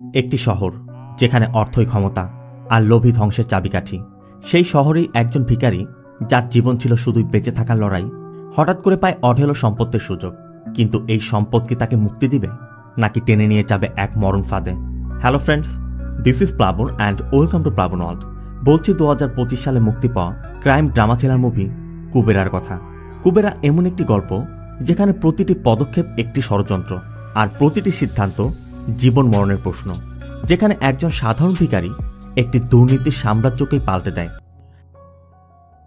একটি শহর যেখানে অর্থই ক্ষমতা আর লোভী ধ্বংসের চাবিকাঠি। সেই শহরেই একজন ভিখারি, যার জীবন ছিল শুধুই বেঁচে থাকার লড়াই, হঠাৎ করে পায় অঢেল সম্পত্তির সুযোগ। কিন্তু এই সম্পদ কি তাকে মুক্তি দিবে, নাকি টেনে নিয়ে যাবে এক মরণ ফাঁদে? হ্যালো ফ্রেন্ডস, দিস ইজ প্লাবন অ্যান্ড ওয়েলকাম টু প্লাবন ওয়ার্ল্ড। বলছি 2025 সালে মুক্তি পাওয়া ক্রাইম ড্রামা থ্রিলার মুভি কুবেরার কথা। কুবেরা এমন একটি গল্প যেখানে প্রতিটি পদক্ষেপ একটি ষড়যন্ত্র, আর প্রতিটি সিদ্ধান্ত জীবন মরণের প্রশ্ন। যেখানে একজন সাধারণ ভিখারি একটি দুর্নীতির সাম্রাজ্যকেই পাল্টে দেয়।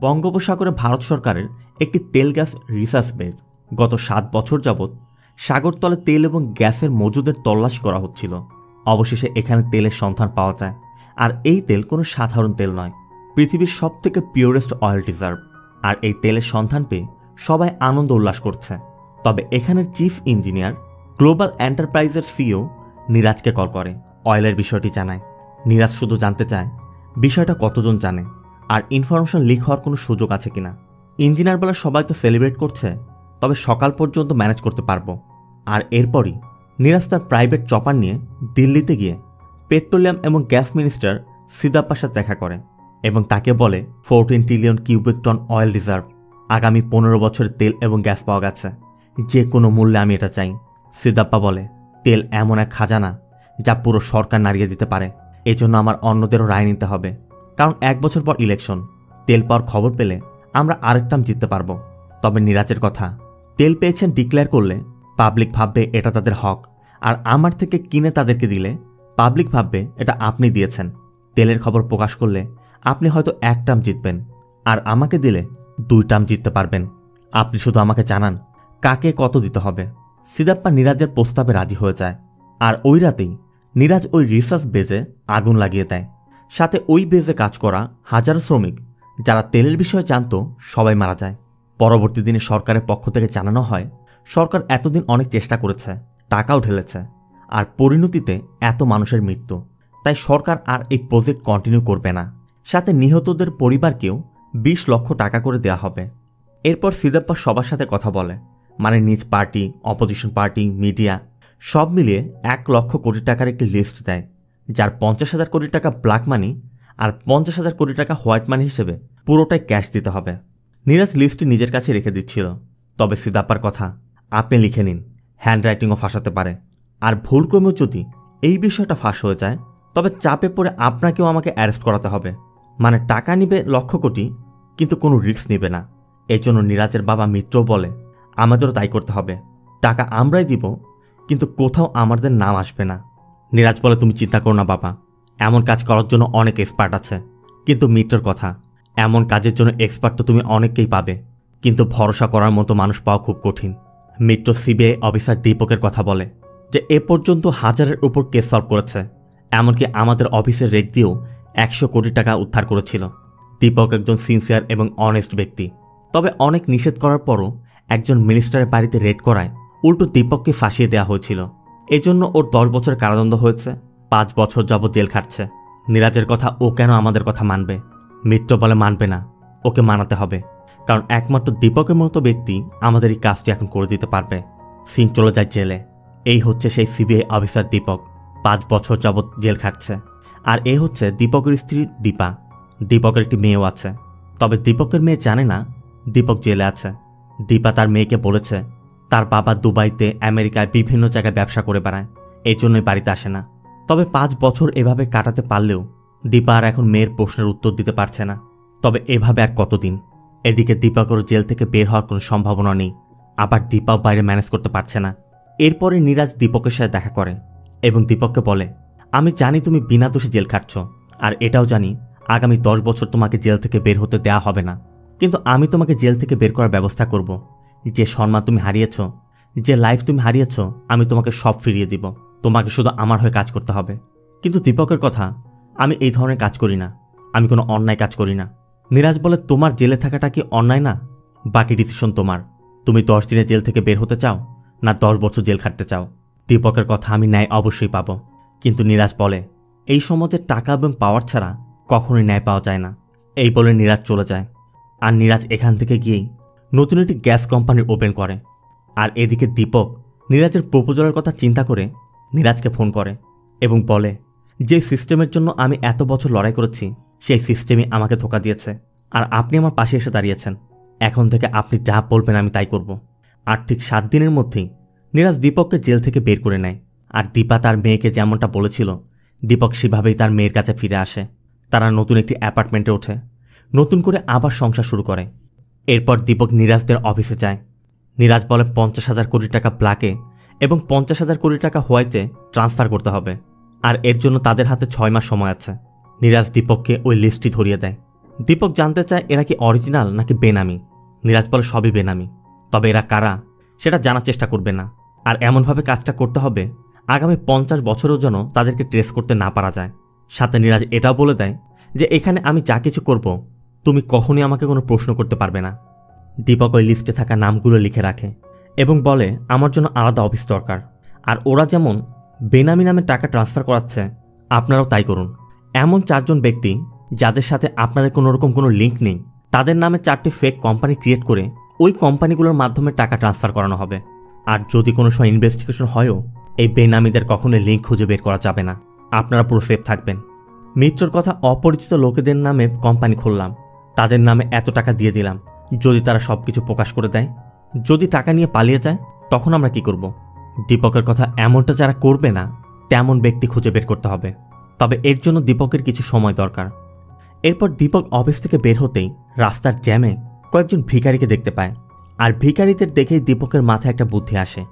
বঙ্গোপসাগরে ভারত সরকারের একটি তেল গ্যাস রিসার্চ বেস। গত 7 বছর যাবৎ সাগরতলে তেল এবং গ্যাসের মজুদের তল্লাশি করা হচ্ছিল। অবশেষে এখানে তেলের সন্ধান পাওয়া যায়, আর এই তেল কোনো সাধারণ তেল নয়, পৃথিবীর সবথেকে পিওরেস্ট অয়েল রিজার্ভ। আর এই তেলের সন্ধান পেয়ে সবাই আনন্দ উল্লাস করছে। তবে এখানের চিফ ইঞ্জিনিয়ার, গ্লোবাল এন্টারপ্রাইজের সিইও নিরাজকে কল করে, অয়েলের বিষয়টি জানায়। নিরাজ শুধু জানতে চায় বিষয়টা কতজন জানে, আর ইনফরমেশন লিক হওয়ার কোনো সুযোগ আছে কিনা। ইঞ্জিনিয়ার বলে, সবাই তো সেলিব্রেট করছে, তবে সকাল পর্যন্ত ম্যানেজ করতে পারবো। আর এরপরই নিরাজ তার প্রাইভেট চপার নিয়ে দিল্লিতে গিয়ে পেট্রোলিয়াম এবং গ্যাস মিনিস্টার সিদাপ্পার সাথে দেখা করে এবং তাকে বলে 14 trillion cubic ton oil reserve, আগামী 15 বছরের তেল এবং গ্যাস পাওয়া গেছে, যে কোনো মূল্যে আমি এটা চাই। সিদাপ্পা বলে, তেল এমন এক খাজানা যা পুরো সরকার নাড়িয়ে দিতে পারে, এজন্য আমার অন্যদেরও রায় নিতে হবে। কারণ 1 বছর পর ইলেকশন, তেল পাওয়ার খবর পেলে আমরা আরেক টার্ম জিততে পারবো। তবে নিরাজের কথা, তেল পেয়েছেন ডিক্লেয়ার করলে পাবলিক ভাববে এটা তাদের হক, আর আমার থেকে কিনে তাদেরকে দিলে পাবলিক ভাববে এটা আপনি দিয়েছেন। তেলের খবর প্রকাশ করলে আপনি হয়তো 1 টার্ম জিতবেন, আর আমাকে দিলে 2 টার্ম জিততে পারবেন। আপনি শুধু আমাকে জানান কাকে কত দিতে হবে। সিদাপ্পা নিরাজের প্রস্তাবে রাজি হয়ে যায়, আর ওই রাতেই নিরাজ ওই রিসার্চ বেজে আগুন লাগিয়ে দেয়। সাথে ওই বেজে কাজ করা হাজারো শ্রমিক যারা তেলের বিষয়ে জানত, সবাই মারা যায়। পরবর্তী দিনে সরকারের পক্ষ থেকে জানানো হয়, সরকার এতদিন অনেক চেষ্টা করেছে, টাকাও ঢেলেছে, আর পরিণতিতে এত মানুষের মৃত্যু, তাই সরকার আর এই প্রজেক্ট কন্টিনিউ করবে না। সাথে নিহতদের পরিবারকেও 20 লক্ষ টাকা করে দেওয়া হবে। এরপর সিদাপ্পা সবার সাথে কথা বলে, মানে নিজ পার্টি, অপোজিশন পার্টি, মিডিয়া সব মিলিয়ে 1 লক্ষ কোটি টাকার একটি লিস্ট দেয়, যার 50,000 কোটি টাকা ব্ল্যাক মানি আর 50,000 কোটি টাকা হোয়াইট মানি হিসেবে পুরোটাই ক্যাশ দিতে হবে। নিরাজ লিস্টটি নিজের কাছে রেখে দিচ্ছিল। তবে সিদাপ্পার কথা, আপনি লিখে নিন, হ্যান্ডরাইটিংও ফাঁসাতে পারে, আর ভুলক্রমেও যদি এই বিষয়টা ফাঁস হয়ে যায় তবে চাপে পড়ে আপনাকেও আমাকে অ্যারেস্ট করাতে হবে। মানে টাকা নিবে লক্ষ কোটি, কিন্তু কোনো রিস্ক নেবে না। এজন্য নিরাজের বাবা মিত্রও বলে, আমাদেরও তাই করতে হবে, টাকা আমরাই দিব, কিন্তু কোথাও আমাদের নাম আসবে না। নিরাজ বলে, তুমি চিন্তা করো না বাবা, এমন কাজ করার জন্য অনেক এক্সপার্ট আছে। কিন্তু মিত্রর কথা, এমন কাজের জন্য এক্সপার্ট তো তুমি অনেককেই পাবে, কিন্তু ভরসা করার মতো মানুষ পাওয়া খুব কঠিন। মিত্র সিবিআই অফিসার দীপকের কথা বলে যে এ পর্যন্ত 1000-এর উপর কেস সলভ করেছে, এমনকি আমাদের অফিসের রেট দিয়েও 100 কোটি টাকা উদ্ধার করেছিল। দীপক একজন সিনসিয়ার এবং অনেস্ট ব্যক্তি। তবে অনেক নিষেধ করার পরও একজন মিনিস্টারের বাড়িতে রেড করায় উল্টো দীপককে ফাঁসিয়ে দেওয়া হয়েছিল। এজন্য ওর 10 বছর কারাদণ্ড হয়েছে, 5 বছর যাবৎ জেল খাটছে। নিরাজের কথা, ও কেন আমাদের কথা মানবে? মিত্র বলে, মানবে না, ওকে মানাতে হবে, কারণ একমাত্র দীপকের মতো ব্যক্তি আমাদের এই কাজটি এখন করে দিতে পারবে। সিন চলে যায় জেলে। এই হচ্ছে সেই সিবিআই অফিসার দীপক, 5 বছর যাবৎ জেল খাটছে। আর এ হচ্ছে দীপকের স্ত্রী দীপা। দীপকের একটি মেয়েও আছে, তবে দীপকের মেয়ে জানে না দীপক জেলে আছে। দীপা তার মেয়েকে বলেছে তার বাবা দুবাইতে, আমেরিকায় বিভিন্ন জায়গায় ব্যবসা করে বেড়ায়, এই জন্যই বাড়িতে আসে না। তবে 5 বছর এভাবে কাটাতে পারলেও দীপা আর এখন মেয়ের প্রশ্নের উত্তর দিতে পারছে না। তবে এভাবে আর কতদিন? এদিকে দীপকের জেল থেকে বের হওয়ার কোনো সম্ভাবনা নেই, আবার দীপাও বাইরে ম্যানেজ করতে পারছে না। এরপরে নিরাজ দীপকের সাথে দেখা করে এবং দীপককে বলে, আমি জানি তুমি বিনা দোষে জেল খাটছ, আর এটাও জানি আগামী 10 বছর তোমাকে জেল থেকে বের হতে দেওয়া হবে না, কিন্তু আমি তোমাকে জেল থেকে বের করার ব্যবস্থা করব। যে সম্মান তুমি হারিয়েছ, যে লাইফ তুমি হারিয়েছ, আমি তোমাকে সব ফিরিয়ে দিব। তোমাকে শুধু আমার হয়ে কাজ করতে হবে। কিন্তু দীপকের কথা, আমি এই ধরনের কাজ করি না, আমি কোনো অন্যায় কাজ করি না। নিরাজ বলে, তোমার জেলে থাকাটা কি অন্যায় না? বাকি ডিসিশন তোমার। তুমি 10 দিনে জেল থেকে বের হতে চাও, না 10 বছর জেল খাটতে চাও? দীপকের কথা, আমি ন্যায় অবশ্যই পাবো। কিন্তু নিরাজ বলে, এই সমাজে টাকা এবং পাওয়ার ছাড়া কখনোই ন্যায় পাওয়া যায় না। এই বলে নিরাজ চলে যায়। আর নিরাজ এখান থেকে গিয়েই নতুন একটি গ্যাস কোম্পানি ওপেন করে। আর এদিকে দীপক নিরাজের প্রপোজালের কথা চিন্তা করে নিরাজকে ফোন করে এবং বলে যে সিস্টেমের জন্য আমি এত বছর লড়াই করেছি সেই সিস্টেমই আমাকে ধোঁকা দিয়েছে, আর আপনি আমার পাশে এসে দাঁড়িয়েছেন। এখন থেকে আপনি যা বলবেন আমি তাই করব। আর ঠিক 7 দিনের মধ্যেই নীরাজ দীপককে জেল থেকে বের করে নেয়। আর দীপা তার মেয়েকে যেমনটা বলেছিল দীপক সেভাবেই তার মেয়ের কাছে ফিরে আসে। তারা নতুন একটি অ্যাপার্টমেন্টে ওঠে, নতুন করে আবার সংসার শুরু করে। এরপর দীপক নীরাজদের অফিসে যায়। নীরাজ বলে 50,000 কোটি টাকা ব্ল্যাকে এবং 50,000 কোটি টাকা হোয়াইটে ট্রান্সফার করতে হবে, আর এর জন্য তাদের হাতে 6 মাস সময় আছে। নীরাজ দীপককে ওই লিস্টটি ধরিয়ে দেয়। দীপক জানতে চায় এরা কি অরিজিনাল নাকি বেনামি। নীরাজ বলে সবই বেনামি, তবে এরা কারা সেটা জানার চেষ্টা করবে না, আর এমনভাবে কাজটা করতে হবে আগামী 50 বছরেও যেন তাদেরকে ট্রেস করতে না পারা যায়। সাথে নীরাজ এটাও বলে দেয় যে এখানে আমি যা কিছু করব তুমি কখনই আমাকে কোনো প্রশ্ন করতে পারবে না। দীপক ওই লিস্টে থাকা নামগুলো লিখে রাখে এবং বলে আমার জন্য আলাদা অফিস দরকার, আর ওরা যেমন বেনামি নামে টাকা ট্রান্সফার করাচ্ছে আপনারাও তাই করুন। এমন 4 জন ব্যক্তি যাদের সাথে আপনাদের কোনোরকম কোনো লিঙ্ক নেই তাদের নামে 4টি ফেক কোম্পানি ক্রিয়েট করে ওই কোম্পানিগুলোর মাধ্যমে টাকা ট্রান্সফার করানো হবে। আর যদি কোনো সময় ইনভেস্টিগেশন হয়ও এই বেনামিদের কখনোই লিঙ্ক খুঁজে বের করা যাবে না। আপনারা পুরো সেফ থাকবেন। মিত্রর কথা অপরিচিত লোকেদের নামে কোম্পানি খুললাম, তাদের নামে এত টাকা দিয়ে দিলাম, যদি তারা সব কিছু প্রকাশ করে দেয়, যদি টাকা নিয়ে পালিয়ে যায় তখন আমরা কি করব? দীপকের কথা এমনটা যারা করবে না তেমন ব্যক্তি খুঁজে বের করতে হবে, তবে এর জন্য দীপকের কিছু সময় দরকার। এরপর দীপক অফিস থেকে বের হতেই রাস্তার জ্যামে কয়েকজন ভিখারিকে দেখতে পায়, আর ভিখারিদের দেখেই দীপকের মাথায় একটা বুদ্ধি আসে।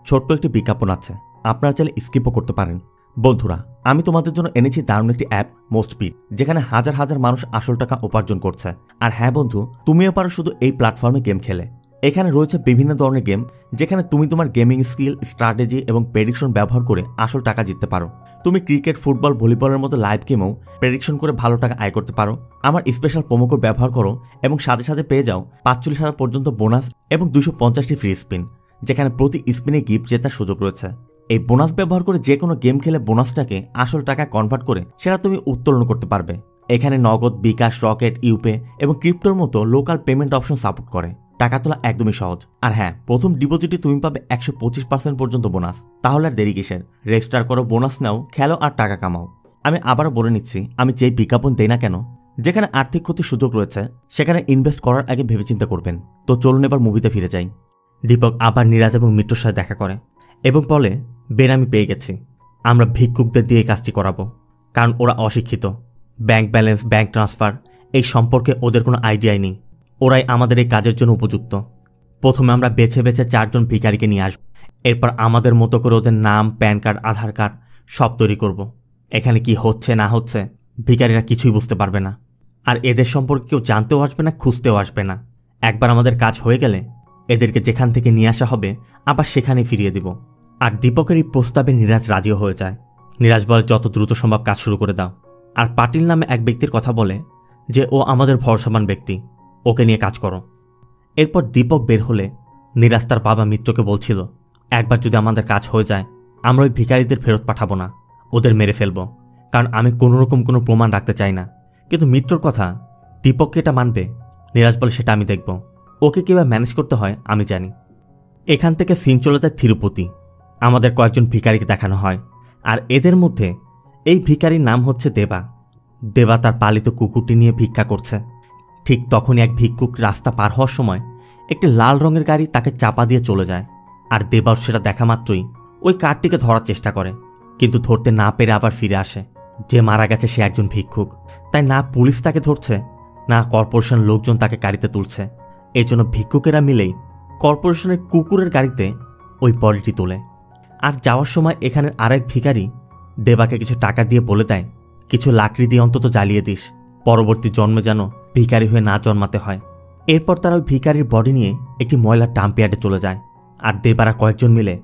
ছোট্ট একটি বিজ্ঞাপন আছে, আপনারা চাইলে স্কিপও করতে পারেন। বন্ধুরা, আমি তোমাদের জন্য এনেছি দারুণ একটি অ্যাপ মোস্টবিট, যেখানে হাজার হাজার মানুষ আসল টাকা উপার্জন করছে। আর হ্যাঁ বন্ধু, তুমিও পারো শুধু এই প্ল্যাটফর্মে গেম খেলে। এখানে রয়েছে বিভিন্ন ধরনের গেম যেখানে তুমি তোমার গেমিং স্কিল, স্ট্র্যাটেজি এবং প্রেডিকশন ব্যবহার করে আসল টাকা জিততে পারো। তুমি ক্রিকেট, ফুটবল, ভলিবলের মতো লাইভ গেমেও প্রেডিকশন করে ভালো টাকা আয় করতে পারো। আমার স্পেশাল প্রোমো কোড ব্যবহার করো এবং সাথে সাথে পেয়ে যাও 45,000 পর্যন্ত বোনাস এবং 250টি ফ্রি স্পিন, যেখানে প্রতি স্পিনে গিফট জেতার সুযোগ রয়েছে। এই বোনাস ব্যবহার করে যে কোনো গেম খেলে বোনাসটাকে আসল টাকায় কনভার্ট করে সেটা তুমি উত্তোলন করতে পারবে। এখানে নগদ, বিকাশ, রকেট, ইউপে এবং ক্রিপ্টোর মতো লোকাল পেমেন্ট অপশন সাপোর্ট করে। টাকা তোলা একদমই সহজ। আর হ্যাঁ, প্রথম ডিপোজিটে তুমি পাবে 125% পর্যন্ত বোনাস। তাহলে আর দেরি কিসের? রেজিস্টার করো, বোনাস নাও, খেলো আর টাকা কামাও। আমি আবারও বলে নিচ্ছি, আমি যেই বিজ্ঞাপন দেই না কেন, যেখানে আর্থিক ক্ষতির সুযোগ রয়েছে সেখানে ইনভেস্ট করার আগে ভেবেচিন্তে করবেন। তো চলুন এবার মুভিতে ফিরে যাই। দীপক আবার নীরাজ এবং মিত্রর সাথে দেখা করে এবং বলে বেনামি পেয়ে গেছি, আমরা ভিক্ষুকদের দিয়ে কাজটি করাবো, কারণ ওরা অশিক্ষিত। ব্যাংক ব্যালেন্স, ব্যাংক ট্রান্সফার এই সম্পর্কে ওদের কোনো আইডিয়াই নেই। ওরাই আমাদের এই কাজের জন্য উপযুক্ত। প্রথমে আমরা বেছে বেছে 4 জন ভিখারিকে নিয়ে আসব, এরপর আমাদের মতো করে ওদের নাম, প্যান কার্ড, আধার কার্ড সব তৈরি করব। এখানে কি হচ্ছে না হচ্ছে ভিখারিরা কিছুই বুঝতে পারবে না, আর এদের সম্পর্কে কেউ জানতেও আসবে না, খুঁজতেও আসবে না। একবার আমাদের কাজ হয়ে গেলে এদেরকে যেখান থেকে নিয়ে আসা হবে আবার সেখানেই ফিরিয়ে দিব। আর দীপকের এই প্রস্তাবে নীরাজ রাজিও হয়ে যায়। নীরাজ বলে যত দ্রুত সম্ভব কাজ শুরু করে দাও। আর পাটিল নামে এক ব্যক্তির কথা বলে যে ও আমাদের ভরসামান ব্যক্তি, ওকে নিয়ে কাজ করো। এরপর দীপক বের হলে নীরাজ তার বাবা মিত্রকে বলছিল একবার যদি আমাদের কাজ হয়ে যায় আমরা ওই ভিখারিদের ফেরত পাঠাবো না, ওদের মেরে ফেলবো, কারণ আমি কোনোরকম কোনো প্রমাণ রাখতে চাই না। কিন্তু মিত্রর কথা দীপককে এটা মানবে? নীরাজ বলে সেটা আমি দেখব, ওকে কীভাবে ম্যানেজ করতে হয় আমি জানি। এখান থেকে সিন চলে যায় তিরুপতি। আমাদের কয়েকজন ভিখারিকে দেখানো হয়, আর এদের মধ্যে এই ভিখারির নাম হচ্ছে দেবা। দেবা তার পালিত কুকুরটি নিয়ে ভিক্ষা করছে। ঠিক তখনই এক ভিক্ষুক রাস্তা পার হওয়ার সময় একটি লাল রঙের গাড়ি তাকে চাপা দিয়ে চলে যায়, আর দেবাও সেটা দেখা মাত্রই ওই কারটিকে ধরার চেষ্টা করে, কিন্তু ধরতে না পেরে আবার ফিরে আসে। যে মারা গেছে সে একজন ভিক্ষুক, তাই না পুলিশ তাকে ধরছে না কর্পোরেশন লোকজন তাকে গাড়িতে তুলছে। এই জন্য ভিক্ষুকেরা মিলেই কর্পোরেশনের কুকুরের গাড়িতে ওই বডিটি তোলে। আর যাওয়ার সময় এখানের আরেক ভিখারি দেবাকে কিছু টাকা দিয়ে বলে দেয় কিছু লাকড়ি দিয়ে অন্তত জ্বালিয়ে দিস, পরবর্তী জন্মে যেন ভিখারি হয়ে না জন্মাতে হয়। এরপর তারা ওই ভিখারির বডি নিয়ে একটি ময়লার ডাম্পয়ার্ডে চলে যায়, আর দেবারা কয়েকজন মিলে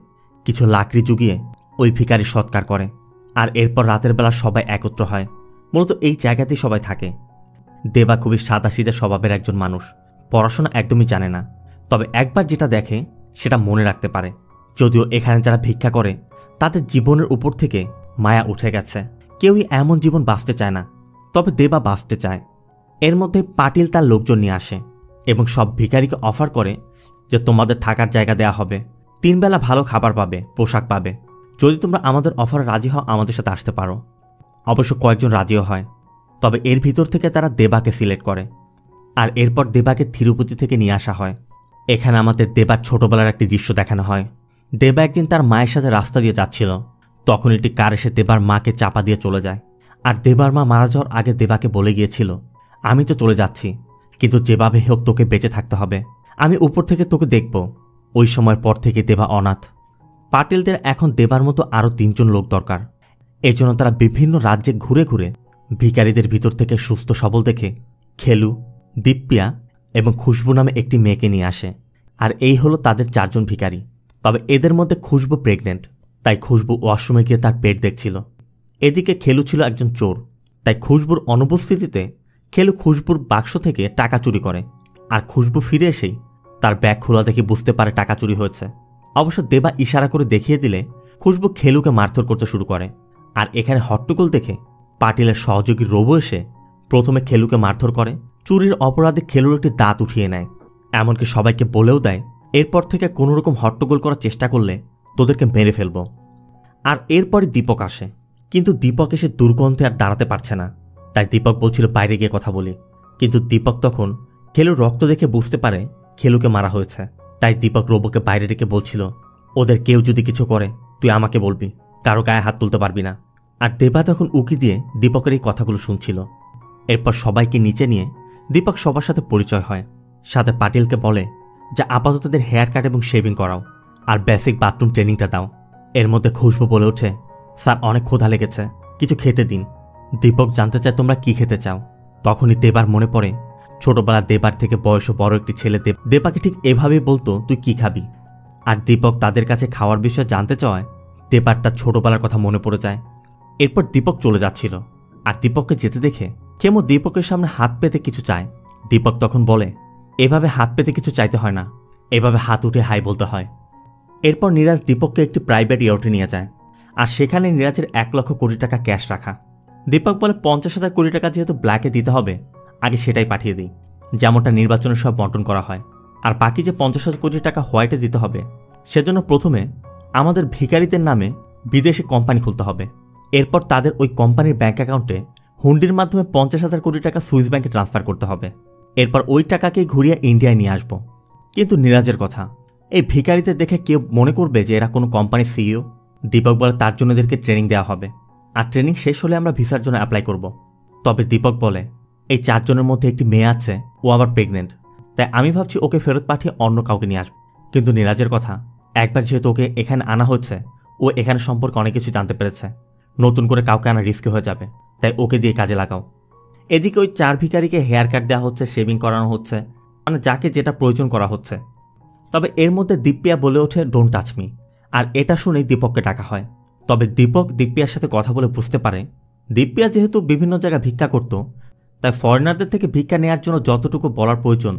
কিছু লাকড়ি জুগিয়ে ওই ভিখারির সৎকার করে। আর এরপর রাতের বেলা সবাই একত্র হয়, মূলত এই জায়গাতেই সবাই থাকে। দেবা খুবই সাদাসিধে স্বভাবের একজন মানুষ, পড়াশোনা একদমই জানে না, তবে একবার যেটা দেখে সেটা মনে রাখতে পারে। যদিও এখানে যারা ভিক্ষা করে তাদের জীবনের উপর থেকে মায়া উঠে গেছে, কেউই এমন জীবন বাঁচতে চায় না, তবে দেবা বাঁচতে চায়। এর মধ্যে পাটিল তার লোকজন নিয়ে আসে এবং সব ভিখারিকে অফার করে যে তোমাদের থাকার জায়গা দেয়া হবে, 3 বেলা ভালো খাবার পাবে, পোশাক পাবে, যদি তোমরা আমাদের অফারে রাজি হও আমাদের সাথে আসতে পারো। অবশ্য কয়েকজন রাজিও হয়, তবে এর ভিতর থেকে তারা দেবাকে সিলেক্ট করে। আর এরপর দেবাকে তিরুপতি থেকে নিয়ে আসা হয়। এখানে আমাদের দেবার ছোটবেলার একটি দৃশ্য দেখানো হয়। দেবা একদিন তার মায়ের সাথে রাস্তা দিয়ে যাচ্ছিল, তখন একটি কার এসে দেবার মাকে চাপা দিয়ে চলে যায়। আর দেবার মা মারা যাওয়ার আগে দেবাকে বলে গিয়েছিল, আমি তো চলে যাচ্ছি, কিন্তু যেভাবে হোক তোকে বেঁচে থাকতে হবে, আমি উপর থেকে তোকে দেখব। ওই সময়ের পর থেকে দেবা অনাথ। পাটিলদের এখন দেবার মতো আরও 3 জন লোক দরকার। এজন্য তারা বিভিন্ন রাজ্যে ঘুরে ঘুরে ভিখারিদের ভিতর থেকে সুস্থ সবল দেখে খেলু, দিব্যা এবং খুশবু নামে একটি মেয়েকে নিয়ে আসে। আর এই হলো তাদের 4 জন ভিখারি। তবে এদের মধ্যে খুশবু প্রেগনেন্ট, তাই খুশবু ওয়াশরুমে গিয়ে তার পেট দেখছিল। এদিকে খেলু ছিল একজন চোর, তাই খুশবুর অনুপস্থিতিতে খেলু খুশবুর বাক্স থেকে টাকা চুরি করে। আর খুশবু ফিরে এসেই তার ব্যাগ খোলা দেখে বুঝতে পারে টাকা চুরি হয়েছে। অবশ্য দেবা ইশারা করে দেখিয়ে দিলে খুশবু খেলুকে মারধর করতে শুরু করে। আর এখানে হট্টগোল দেখে পাটিলের সহযোগী রোবো এসে প্রথমে খেলুকে মারধর করে। চুরির অপরাধে খেলুর একটি দাঁত উঠিয়ে নেয়, এমনকি সবাইকে বলেও দেয় এরপর থেকে কোনোরকম হট্টগোল করার চেষ্টা করলে তোদেরকে মেরে ফেলব। আর এরপরই দীপক আসে, কিন্তু দীপক এসে দুর্গন্ধে আর দাঁড়াতে পারছে না, তাই দীপক বলছিল বাইরে গিয়ে কথা বলি। কিন্তু দীপক তখন খেলুর রক্ত দেখে বুঝতে পারে খেলুকে মারা হয়েছে। তাই দীপক রোবোকে বাইরে ডেকে বলছিল, ওদের কেউ যদি কিছু করে তুই আমাকে বলবি, কারো গায়ে হাত তুলতে পারবি না। আর দেবা তখন উকি দিয়ে দীপকের এই কথাগুলো শুনছিল। এরপর সবাইকে নিচে নিয়ে দীপক সবার সাথে পরিচয় হয়। সাথে পাটিলকে বলে যে আপাতত তাদের হেয়ার কাট এবং শেভিং করাও, আর বেসিক বাথরুম ট্রেনিংটা দাও। এর মধ্যে খুশবু বলে ওঠে, স্যার অনেক ক্ষুধা লেগেছে, কিছু খেতে দিন। দীপক জানতে চায় তোমরা কি খেতে চাও। তখনই দেবার মনে পড়ে ছোটবেলা দেবার থেকে বয়সে বড় একটি ছেলে দেবাকে ঠিক এভাবেই বলতো তুই কি খাবি। আর দীপক তাদের কাছে খাওয়ার বিষয়ে জানতে চায় দেবার তার ছোটবেলার কথা মনে পড়ে যায়। এরপর দীপক চলে যাচ্ছিল, আর দীপককে যেতে দেখে খেমু দীপকের সামনে হাত পেতে কিছু চায়। দীপক তখন বলে, এভাবে হাত পেতে কিছু চাইতে হয় না, এভাবে হাত উঠে হাই বলতে হয়। এরপর নিরাজ দীপককে একটি প্রাইভেট ইয়টে নিয়ে যায়, আর সেখানে নিরাজের 1 লক্ষ কোটি টাকা ক্যাশ রাখা। দীপক বলে 50,000 কোটি টাকা যেহেতু ব্ল্যাকে দিতে হবে, আগে সেটাই পাঠিয়ে দিই, যেমনটা নির্বাচনের সব বন্টন করা হয়। আর বাকি যে 50,000 কোটি টাকা হোয়াইটে দিতে হবে, সেজন্য প্রথমে আমাদের ভিখারিদের নামে বিদেশে কোম্পানি খুলতে হবে। এরপর তাদের ওই কোম্পানির ব্যাঙ্ক অ্যাকাউন্টে হুন্ডির মাধ্যমে 50,000 কোটি টাকা সুইস ব্যাঙ্কে ট্রান্সফার করতে হবে। এরপর ওই টাকাকেই ঘুরিয়ে ইন্ডিয়ায় নিয়ে আসবো। কিন্তু নিরাজের কথা, এই ভিখারিদের দেখে কেউ মনে করবে যে এরা কোনো কোম্পানির সিইও। দীপক বলে তার জন্য এদেরকে ট্রেনিং দেওয়া হবে, আর ট্রেনিং শেষ হলে আমরা ভিসার জন্য অ্যাপ্লাই করব। তবে দীপক বলে এই 4 জনের মধ্যে একটি মেয়ে আছে, ও আবার প্রেগনেন্ট, তাই আমি ভাবছি ওকে ফেরত পাঠিয়ে অন্য কাউকে নিয়ে আসবো। কিন্তু নিরাজের কথা, একবার যেহেতু ওকে এখানে আনা হচ্ছে, ও এখানে সম্পর্কে অনেক কিছু জানতে পেরেছে, নতুন করে কাউকে আনা রিস্কি হয়ে যাবে, তাই ওকে দিয়ে কাজে লাগাও। এদিকে ওই 4 ভিখারিকে হেয়ার কাট দেওয়া হচ্ছে, শেভিং করানো হচ্ছে, মানে যাকে যেটা প্রয়োজন করা হচ্ছে। তবে এর মধ্যে দিব্যা বলে ওঠে ডোন্ট টাচ মি, আর এটা শুনেই দীপককে ডাকা হয়। তবে দীপক দিব্যার সাথে কথা বলে বুঝতে পারে দিব্যা যেহেতু বিভিন্ন জায়গায় ভিক্ষা করত, তাই ফরেনারদের থেকে ভিক্ষা নেওয়ার জন্য যতটুকু বলার প্রয়োজন,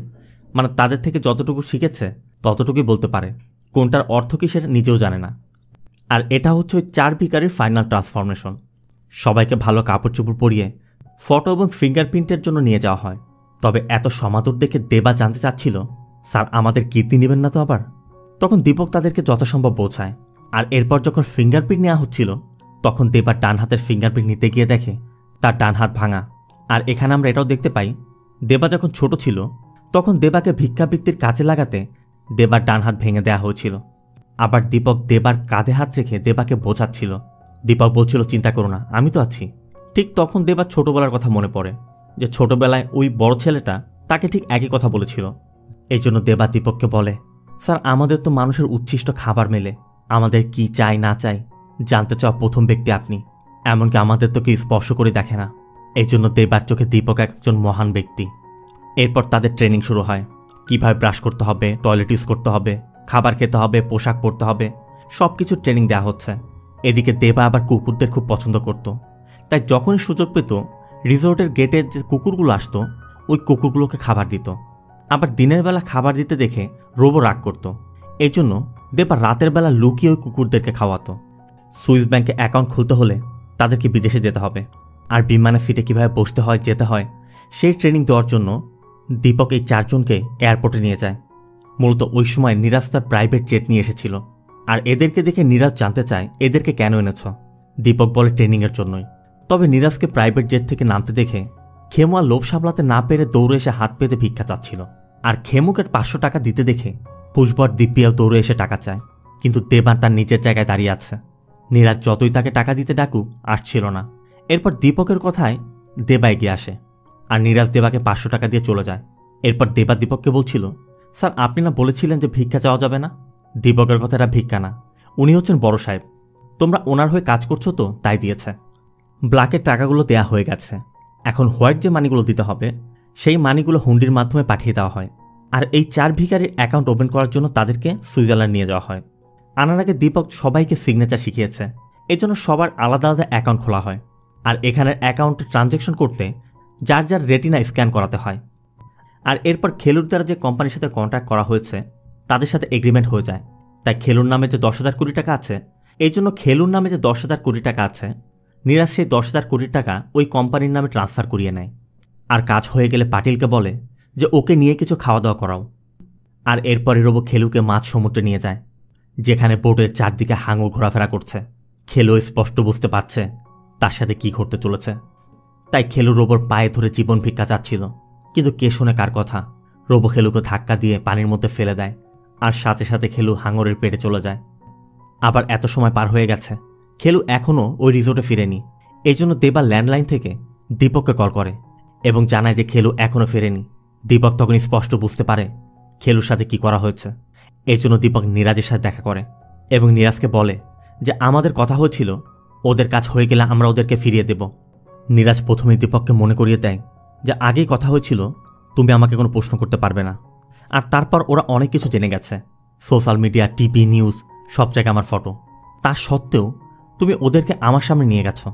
মানে তাদের থেকে যতটুকু শিখেছে ততটুকুই বলতে পারে, কোনটার অর্থ কি সেটা নিজেও জানে না। আর এটা হচ্ছে ওই 4 ভিখারির ফাইনাল ট্রান্সফরমেশন। সবাইকে ভালো কাপড় চোপড় পরিয়ে ফটো এবং ফিঙ্গারপ্রিন্টের জন্য নিয়ে যাওয়া হয়। তবে এত সমাদর দেখে দেবা জানতে চাচ্ছিল, স্যার আমাদের কীর্তি নেবেন না তো আবার? তখন দীপক তাদেরকে যথাসম্ভব বোঝায়। আর এরপর যখন ফিঙ্গারপ্রিন্ট নেওয়া হচ্ছিল, তখন দেবার ডান হাতের ফিঙ্গারপ্রিন্ট নিতে গিয়ে দেখে তার ডান হাত ভাঙা। আর এখানে আমরা এটাও দেখতে পাই, দেবা যখন ছোট ছিল তখন দেবাকে ভিক্ষাবৃত্তির কাজে লাগাতে দেবার ডান হাত ভেঙে দেওয়া হয়েছিল। আবার দীপক দেবার কাঁধে হাত রেখে দেবাকে বোঝাচ্ছিল। দীপক বলছিল চিন্তা করো না, আমি তো আছি। ঠিক তখন দেবার ছোটবেলার কথা মনে পড়ে, যে ছোটবেলায় ওই বড় ছেলেটা তাকে ঠিক একই কথা বলেছিল। এই জন্য দেবা দীপককে বলে, স্যার আমাদের তো মানুষের উচ্ছিষ্ট খাবার মেলে, আমাদের কি চাই না চাই জানতে চাওয়া প্রথম ব্যক্তি আপনি, এমনকি আমাদের তো কেউ স্পর্শ করে দেখে না। এই জন্য দেবার চোখে দীপক একজন মহান ব্যক্তি। এরপর তাদের ট্রেনিং শুরু হয়, কিভাবে ব্রাশ করতে হবে, টয়লেট ইউজ করতে হবে, খাবার খেতে হবে, পোশাক পরতে হবে, সব কিছু ট্রেনিং দেওয়া হচ্ছে। এদিকে দেবা আবার কুকুরদের খুব পছন্দ করত, তাই যখনই সুযোগ পেত রিসোর্টের গেটে যে কুকুরগুলো আসতো ওই কুকুরগুলোকে খাবার দিত। আবার দিনের বেলা খাবার দিতে দেখে রোবো রাগ করত, এই জন্য দেবা রাতের বেলা লুকিয়ে ওই কুকুরদেরকে খাওয়াতো। সুইস ব্যাংকে অ্যাকাউন্ট খুলতে হলে তাদেরকে বিদেশে যেতে হবে, আর বিমানের সিটে কীভাবে বসতে হয় যেতে হয় সেই ট্রেনিং দেওয়ার জন্য দীপক এই 4 জনকে এয়ারপোর্টে নিয়ে যায়। মূলত ওই সময় নিরাজ তার প্রাইভেট জেট নিয়ে এসেছিল। আর এদেরকে দেখে নীরাজ জানতে চায় এদেরকে কেন এনেছ। দীপক বলে ট্রেনিংয়ের জন্যই। তবে নীরাজকে প্রাইভেট জেট থেকে নামতে দেখে খেমু আর লোভ সামলাতে না পেরে দৌড়ে এসে হাত পেতে ভিক্ষা চাচ্ছিল। আর খেমুকে 500 টাকা দিতে দেখে খুশবু আর দিব্যাও দৌড়ে এসে টাকা চায়, কিন্তু দেবা তার নিজের জায়গায় দাঁড়িয়ে আছে। নীরাজ যতই তাকে টাকা দিতে ডাকুক আসছিল না। এরপর দীপকের কথায় দেবা এগিয়ে আসে আর নীরাজ দেবাকে 500 টাকা দিয়ে চলে যায়। এরপর দেবা দীপককে বলছিল, স্যার আপনি না বলেছিলেন যে ভিক্ষা চাওয়া যাবে না? দীপকের কথা এটা ভিক্ষা না, উনি হচ্ছেন বড় সাহেব, তোমরা ওনার হয়ে কাজ করছো তো তাই দিয়েছে। ব্ল্যাকের টাকাগুলো দেয়া হয়ে গেছে, এখন হোয়াইট যে মানিগুলো দিতে হবে সেই মানিগুলো হুন্ডির মাধ্যমে পাঠিয়ে দেওয়া হয়। আর এই 4 ভিখারির অ্যাকাউন্ট ওপেন করার জন্য তাদেরকে সুইজারল্যান্ড নিয়ে যাওয়া হয়। আনার আগে দীপক সবাইকে সিগনেচার শিখিয়েছে, এই জন্য সবার আলাদা আলাদা অ্যাকাউন্ট খোলা হয়। আর এখানের অ্যাকাউন্টে ট্রানজ্যাকশন করতে যার যার রেটিনা স্ক্যান করাতে হয়। আর এরপর খেলুর দ্বারা যে কোম্পানির সাথে কন্ট্রাক্ট করা হয়েছে তাদের সাথে এগ্রিমেন্ট হয়ে যায়। তাই খেলুর নামে যে 10,000 কোটি টাকা আছে, এই জন্য খেলুর নামে যে 10,000 কোটি টাকা আছে, নীরাজ সেই 10,000 কোটি টাকা ওই কোম্পানির নামে ট্রান্সফার করিয়ে নেয়। আর কাজ হয়ে গেলে পাটিলকে বলে যে ওকে নিয়ে কিছু খাওয়া দাওয়া করাও। আর এরপরে রোবো খেলুকে মাঝ সমুদ্রে নিয়ে যায়, যেখানে বোটের চারদিকে হাঙর ঘোরাফেরা করছে। খেলু স্পষ্ট বুঝতে পারছে তার সাথে কি ঘটতে চলেছে। তাই খেলু রোবোর পায়ে ধরে জীবন ভিক্ষা চাচ্ছিল, কিন্তু কে শোনে কার কথা। রোবো খেলুকে ধাক্কা দিয়ে পানির মধ্যে ফেলে দেয় আর সাথে সাথে খেলু হাঙরের পেটে চলে যায়। আবার এত সময় পার হয়ে গেছে, খেলু এখনও ওই রিসোর্টে ফিরেনি। এই জন্য দেবা ল্যান্ডলাইন থেকে দীপককে কল করে এবং জানায় যে খেলু এখনও ফেরেনি। দীপক তখন স্পষ্ট বুঝতে পারে খেলুর সাথে কি করা হয়েছে। এই জন্য দীপক নীরাজের সাথে দেখা করে এবং নীরাজকে বলে যে আমাদের কথা হয়েছিল ওদের কাজ হয়ে গেলে আমরা ওদেরকে ফিরিয়ে দেব। নীরাজ প্রথমেই দীপককে মনে করিয়ে দেয় যে আগেই কথা হয়েছিল তুমি আমাকে কোনো প্রশ্ন করতে পারবে না। আর তারপর ওরা অনেক কিছু জেনে গেছে, সোশ্যাল মিডিয়া, টিভি, নিউজ, সব জায়গায় আমার ফটো। তা সত্ত্বেও তুমি ওদেরকে আমার সামনে নিয়ে গেছো।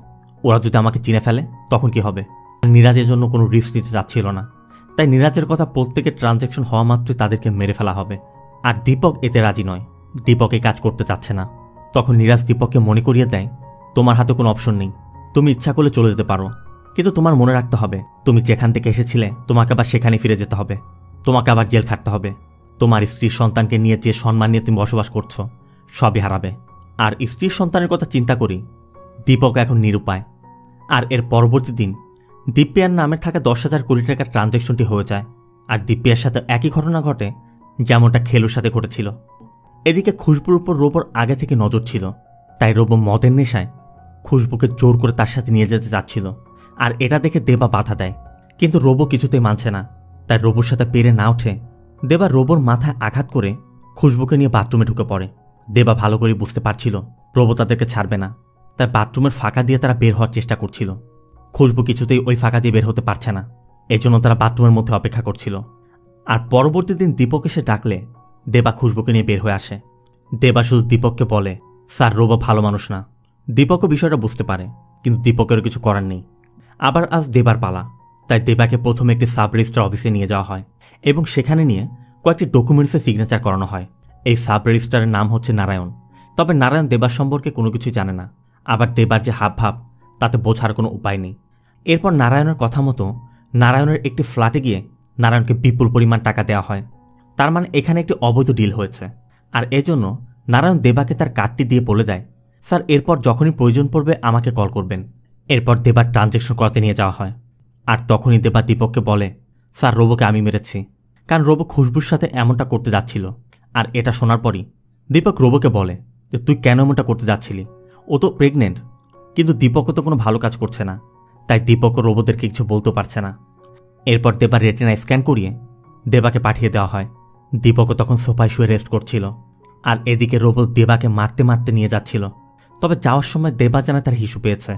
ওরা যদি আমাকে চিনে ফেলে তখন কি হবে? নীরাজের জন্য কোনো রিস্ক নিতে চাচ্ছিল না, তাই নীরাজের কথা প্রত্যেকের ট্রানজ্যাকশন হওয়া মাত্রই তাদেরকে মেরে ফেলা হবে। আর দীপক এতে রাজি নয়, দীপক এই কাজ করতে চাচ্ছে না। তখন নীরাজ দীপককে মনে করিয়ে দেয় তোমার হাতে কোনো অপশন নেই, তুমি ইচ্ছা করলে চলে যেতে পারো, কিন্তু তোমার মনে রাখতে হবে তুমি যেখান থেকে এসেছিলে তোমাকে আবার সেখানে ফিরে যেতে হবে, তোমাকে আবার জেল খাটতে হবে। তোমার স্ত্রীর সন্তানকে নিয়ে যে সম্মান নিয়ে তুমি বসবাস করছো সবই হারাবে। আর স্ত্রীর সন্তানের কথা চিন্তা করি দীপক এখন নিরুপায়। আর এর পরবর্তী দিন দিব্যার নামের থাকা 10,000 কোটি টাকার ট্রানজ্যাকশনটি হয়ে যায়। আর দিব্যার সাথে একই ঘটনা ঘটে যেমনটা খেলুর সাথে ঘটেছিল। এদিকে খুশবুর উপর রোবোর আগে থেকে নজর ছিল, তাই রোবো মদের নেশায় খুশবুকে জোর করে তার সাথে নিয়ে যেতে চাচ্ছিল। আর এটা দেখে দেবা বাধা দেয়, কিন্তু রোবো কিছুতেই মানছে না। তাই রোবোর সাথে পেরে না উঠে দেবা রোবোর মাথায় আঘাত করে খুশবুকে নিয়ে বাথরুমে ঢুকে পড়ে। দেবা ভালো করে বুঝতে পারছিল রোবো তাদেরকে ছাড়বে না, তাই বাথরুমের ফাঁকা দিয়ে তারা বের হওয়ার চেষ্টা করছিল। খুশবু কিছুতেই ওই ফাঁকা দিয়ে বের হতে পারছে না, এই জন্য তারা বাথরুমের মধ্যে অপেক্ষা করছিল। আর পরবর্তী দিন দীপক এসে ডাকলে দেবা খুশবুকে নিয়ে বের হয়ে আসে। দেবা শুধু দীপককে বলে স্যার রোবো ভালো মানুষ না। দীপকও বিষয়টা বুঝতে পারে, কিন্তু দীপকেরও কিছু করার নেই। আবার আজ দেবার পালা, তাই দেবাকে প্রথমে একটি সাব রেজিস্ট্রার অফিসে নিয়ে যাওয়া হয় এবং সেখানে নিয়ে কয়েকটি ডকুমেন্টসে সিগনেচার করানো হয়। এই সাব রেজিস্ট্রারের নাম হচ্ছে নারায়ণ। তবে নারায়ণ দেবার সম্পর্কে কোনো কিছুই জানে না, আবার দেবার যে হাবভাব তাতে বোঝার কোনো উপায় নেই। এরপর নারায়ণের কথা মতো নারায়ণের একটি ফ্ল্যাটে গিয়ে নারায়ণকে বিপুল পরিমাণ টাকা দেওয়া হয়। তার মানে এখানে একটি অবৈধ ডিল হয়েছে। আর এজন্য নারায়ণ দেবাকে তার কার্ডটি দিয়ে বলে দেয় স্যার এরপর যখনই প্রয়োজন পড়বে আমাকে কল করবেন। এরপর দেবার ট্রানজ্যাকশন করাতে নিয়ে যাওয়া হয়। আর তখনই দেবা দীপককে বলে স্যার রোবোকে আমি মেরেছি, কারণ রোবো খুশবুর সাথে এমনটা করতে যাচ্ছিল। আর এটা শোনার পরই দীপক রোবোকে বলে যে তুই কেন এমনটা করতে যাচ্ছিলি, ও তো প্রেগনেন্ট। কিন্তু দীপকও তো কোনো ভালো কাজ করছে না, তাই দীপকও রোবোদেরকে কিছু বলতে পারছে না। এরপর দেবার রেটিনা স্ক্যান করিয়ে দেবাকে পাঠিয়ে দেওয়া হয়। দীপকও তখন সোফায় শুয়ে রেস্ট করছিল। আর এদিকে রোবো দেবাকে মারতে মারতে নিয়ে যাচ্ছিল। তবে যাওয়ার সময় দেবা জানে তার হিসু পেয়েছে,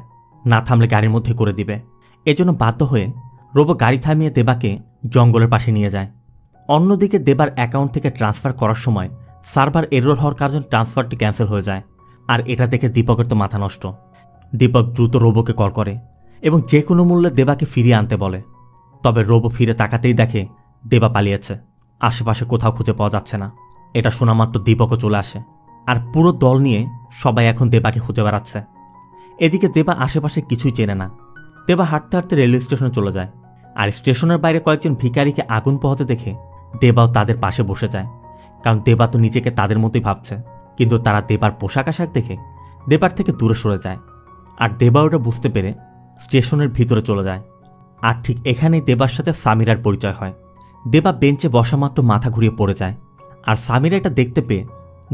না থামলে গাড়ির মধ্যে করে দিবে। এজন্য বাধ্য হয়ে রোবো গাড়ি থামিয়ে দেবাকে জঙ্গলের পাশে নিয়ে যায়। অন্যদিকে দেবার অ্যাকাউন্ট থেকে ট্রান্সফার করার সময় সার্ভার এরর হওয়ার কারণে ট্রান্সফারটি ক্যান্সেল হয়ে যায়। আর এটা দেখে দীপকের তো মাথা নষ্ট। দীপক দ্রুত রোবোকে কল করে এবং যে কোনো মূল্যে দেবাকে ফিরিয়ে আনতে বলে। তবে রোবো ফিরে তাকাতেই দেখে দেবা পালিয়েছে, আশেপাশে কোথাও খুঁজে পাওয়া যাচ্ছে না। এটা শোনা মাত্র দীপকও চলে আসে আর পুরো দল নিয়ে সবাই এখন দেবাকে খুঁজে বেড়াচ্ছে। এদিকে দেবা আশেপাশে কিছুই চেনে না। দেবা হাঁটতে হাঁটতে রেলওয়ে স্টেশনে চলে যায়। আর স্টেশনের বাইরে কয়েকজন ভিখারিকে আগুন পোহাতে দেখে দেবাও তাদের পাশে বসে যায়, কারণ দেবা তো নিজেকে তাদের মতোই ভাবছে। কিন্তু তারা দেবার পোশাক আশাক দেখে দেবার থেকে দূরে সরে যায়। আর দেবা ওটা বুঝতে পেরে স্টেশনের ভিতরে চলে যায়। আর ঠিক এখানেই দেবার সাথে সামিরার পরিচয় হয়। দেবা বেঞ্চে বসা মাত্র মাথা ঘুরিয়ে পড়ে যায়। আর সামিরা এটা দেখতে পেয়ে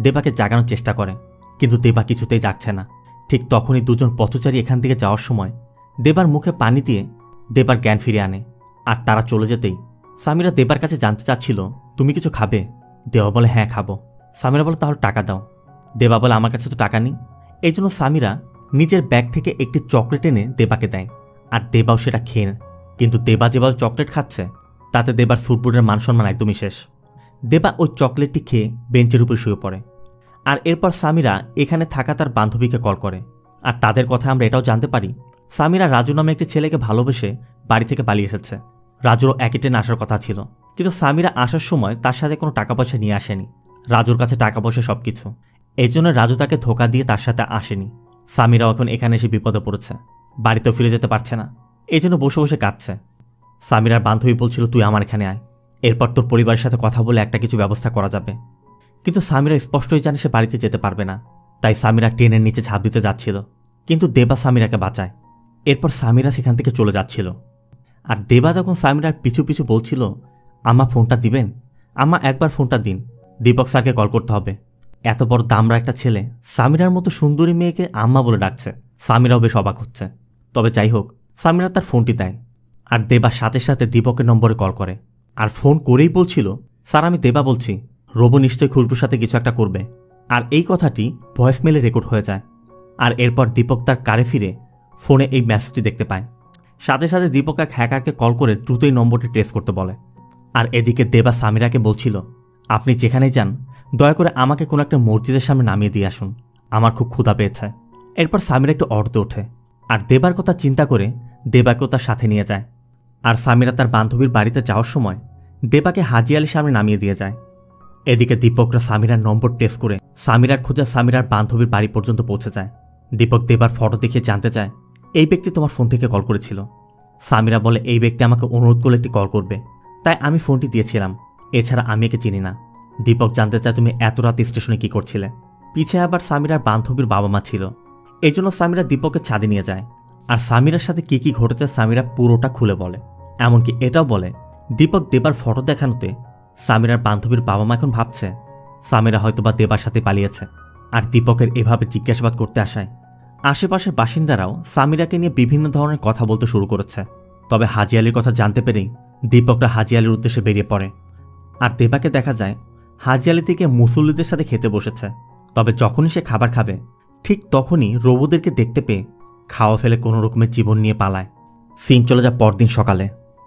দেবাকে জাগানোর চেষ্টা করে, কিন্তু দেবা কিছুতেই জাগছে না। ঠিক তখনই দুজন পথচারী এখান থেকে যাওয়ার সময় দেবার মুখে পানি দিয়ে দেবার জ্ঞান ফিরে আনে। আর তারা চলে যেতেই সামিরা দেবার কাছে জানতে চাচ্ছিল, তুমি কিছু খাবে? দেবা বলে, হ্যাঁ খাবো। সামিরা বলে, তাহলে টাকা দাও। দেবা বলে, আমার কাছে তো টাকা নেই। এই জন্য সামিরা নিজের ব্যাগ থেকে একটি চকলেট এনে দেবাকে দেয়। আর দেবাও সেটা খেয়ে নেয়। কিন্তু দেবা যেভাবে চকলেট খাচ্ছে তাতে দেবার সুটবুটের মান সম্মান একদমই শেষ। দেবা ওই চকলেটটি খেয়ে বেঞ্চের উপর শুয়ে পড়ে। আর এরপর সামিরা এখানে থাকা তার বান্ধবীকে কল করে। আর তাদের কথা আমরা এটাও জানতে পারি, সামিরা রাজু নামে একটি ছেলেকে ভালোবেসে বাড়ি থেকে পালিয়ে এসেছে। রাজুরও একই ট্রেনে আসার কথা ছিল, কিন্তু সামিরা আসার সময় তার সাথে কোনো টাকা পয়সা নিয়ে আসেনি। রাজুর কাছে টাকা পয়সা সবকিছু, এই জন্য রাজু তাকে ধোকা দিয়ে তার সাথে আসেনি। সামিরাও এখন এখানে এসে বিপদে পড়েছে, বাড়িতেও ফিরে যেতে পারছে না, এই জন্য বসে বসে কাঁদছে। সামিরার বান্ধবী বলছিল, তুই আমার এখানে আয়, এরপর তোর পরিবারের সাথে কথা বলে একটা কিছু ব্যবস্থা করা যাবে। কিন্তু সামিরা স্পষ্টই জানে সে বাড়িতে যেতে পারবে না। তাই সামিরা ট্রেনের নিচে ঝাঁপ দিতে যাচ্ছিল, কিন্তু দেবা সামিরাকে বাঁচায়। এরপর সামিরা সেখান থেকে চলে যাচ্ছিল। আর দেবা যখন সামিরার পিছু পিছু বলছিল, আম্মা ফোনটা দিবেন, আম্মা একবার ফোনটা দিন, দীপক স্যারকে কল করতে হবে। এত বড় দামরা একটা ছেলে সামিরার মতো সুন্দরী মেয়েকে আম্মা বলে ডাকছে। সামিরাও বেশ অবাক হচ্ছে। তবে যাই হোক, সামিরা তার ফোনটি দেয়। আর দেবা সাথে সাথে দীপকের নম্বরে কল করে। আর ফোন করেই বলছিল, স্যার আমি দেবা বলছি, রবু নিশ্চয়ই খুশবুর সাথে কিছু একটা করবে। আর এই কথাটি ভয়েসমেলে রেকর্ড হয়ে যায়। আর এরপর দীপক তার কারে ফিরে ফোনে এই মেসেজটি দেখতে পায়। সাথে সাথে দীপক এক হ্যাকারকে কল করে দ্রুতই নম্বরটি ট্রেস করতে বলে। আর এদিকে দেবা সামিরাকে বলছিল, আপনি যেখানেই যান দয়া করে আমাকে কোনো একটা মসজিদের সামনে নামিয়ে দিয়ে আসুন, আমার খুব ক্ষুধা পেয়েছে। এরপর সামিরা একটু অর্ধে ওঠে। আর দেবার কথা চিন্তা করে দেবাকেও তার সাথে নিয়ে যায়। আর সামিরা তার বান্ধবীর বাড়িতে যাওয়ার সময় দেবাকে হাজি আলীর সামনে নামিয়ে দিয়ে যায়। এদিকে দীপকরা সামিরার নম্বর টেস্ট করে সামিরার খোঁজে সামিরার বান্ধবীর বাড়ি পর্যন্ত পৌঁছে যায়। দীপক দেবার ফটো দেখিয়ে জানতে চায়, এই ব্যক্তি তোমার ফোন থেকে কল করেছিল। সামিরা বলে, এই ব্যক্তি আমাকে অনুরোধ করলে একটি কল করবে, তাই আমি ফোনটি দিয়েছিলাম, এছাড়া আমি একে চিনি না। দীপক জানতে চায়, তুমি এত রাত স্টেশনে কি করছিলে? পিছে আবার সামিরার বান্ধবীর বাবা মা ছিল, এই জন্য সামিরা দীপকের ছাদে নিয়ে যায়। আর সামিরার সাথে কি কি ঘটেছে সামিরা পুরোটা খুলে বলে। এমনকি এটাও বলে, দীপক দেবার ফটো দেখানোতে সামিরার বান্ধবীর বাবা মা এখন ভাবছে সামিরা হয়তোবা দেবার সাথে পালিয়েছে। আর দীপকের এভাবে জিজ্ঞাসাবাদ করতে আসায় আশেপাশের বাসিন্দারাও সামিরাকে নিয়ে বিভিন্ন ধরনের কথা বলতে শুরু করেছে। তবে হাজি আলীর কথা জানতে পেরেই দীপকরা হাজি আলীর উদ্দেশ্যে বেরিয়ে পড়ে। আর দেবাকে দেখা যায় হাজি আলী থেকে মুসল্লিদের সাথে খেতে বসেছে। তবে যখনই সে খাবার খাবে ঠিক তখনই রবুদেরকে দেখতে পেয়ে খাওয়া ফেলে কোনো রকমের জীবন নিয়ে পালায়। সিন চলে যায় পরদিন সকালে,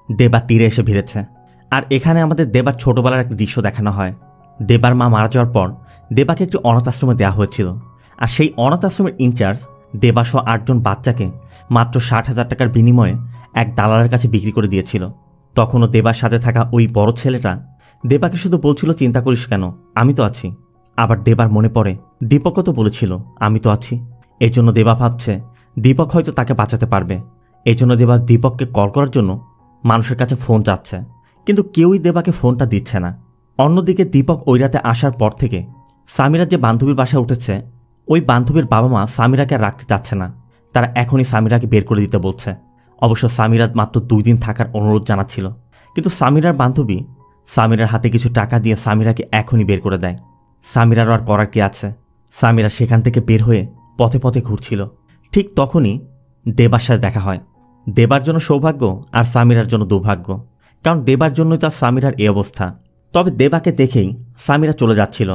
দেবা তীরে এসে ভিড়েছে। আর এখানে আমাদের দেবার ছোটবেলার একটা দৃশ্য দেখানো হয়। দেবার মা মারা যাওয়ার পর দেবাকে একটি অনাথ আশ্রমে দেওয়া হয়েছিল। আর সেই অনাথ আশ্রমের ইনচার্জ দেবাসহ 8 জন বাচ্চাকে মাত্র 60,000 টাকার বিনিময়ে এক দালালের কাছে বিক্রি করে দিয়েছিল। তখনও দেবার সাথে থাকা ওই বড় ছেলেটা দেবাকে শুধু বলছিল, চিন্তা করিস কেন, আমি তো আছি। আবার দেবার মনে পড়ে দীপকও তো বলেছিল আমি তো আছি। এই জন্য দেবা ভাবছে দীপক হয়তো তাকে বাঁচাতে পারবে। এই জন্য দেবা দীপককে কল করার জন্য মানুষের কাছে ফোন চাচ্ছে, কিন্তু কেউই দেবাকে ফোনটা দিচ্ছে না। অন্যদিকে দীপক ওই রাতে আসার পর থেকে সামিরা যে বান্ধবীর বাসায় উঠেছে, ওই বান্ধবীর বাবা মা সামিরাকে আর রাখতে চাচ্ছে না। তারা এখনই সামিরাকে বের করে দিতে বলছে। অবশ্য সামিরা মাত্র 2 দিন থাকার অনুরোধ জানাচ্ছিল, কিন্তু সামিরার বান্ধবী সামিরার হাতে কিছু টাকা দিয়ে সামিরাকে এখনই বের করে দেয়। সামিরারও আর করার কি আছে। সামিরা সেখান থেকে বের হয়ে পথে পথে ঘুরছিল। ঠিক তখনই দেবার সাথে দেখা হয়। দেবার জন্য সৌভাগ্য আর সামিরার জন্য দুর্ভাগ্য, কারণ দেবার জন্যই তার সামিরার এই অবস্থা। তবে দেবাকে দেখেই সামিরা চলে যাচ্ছিল।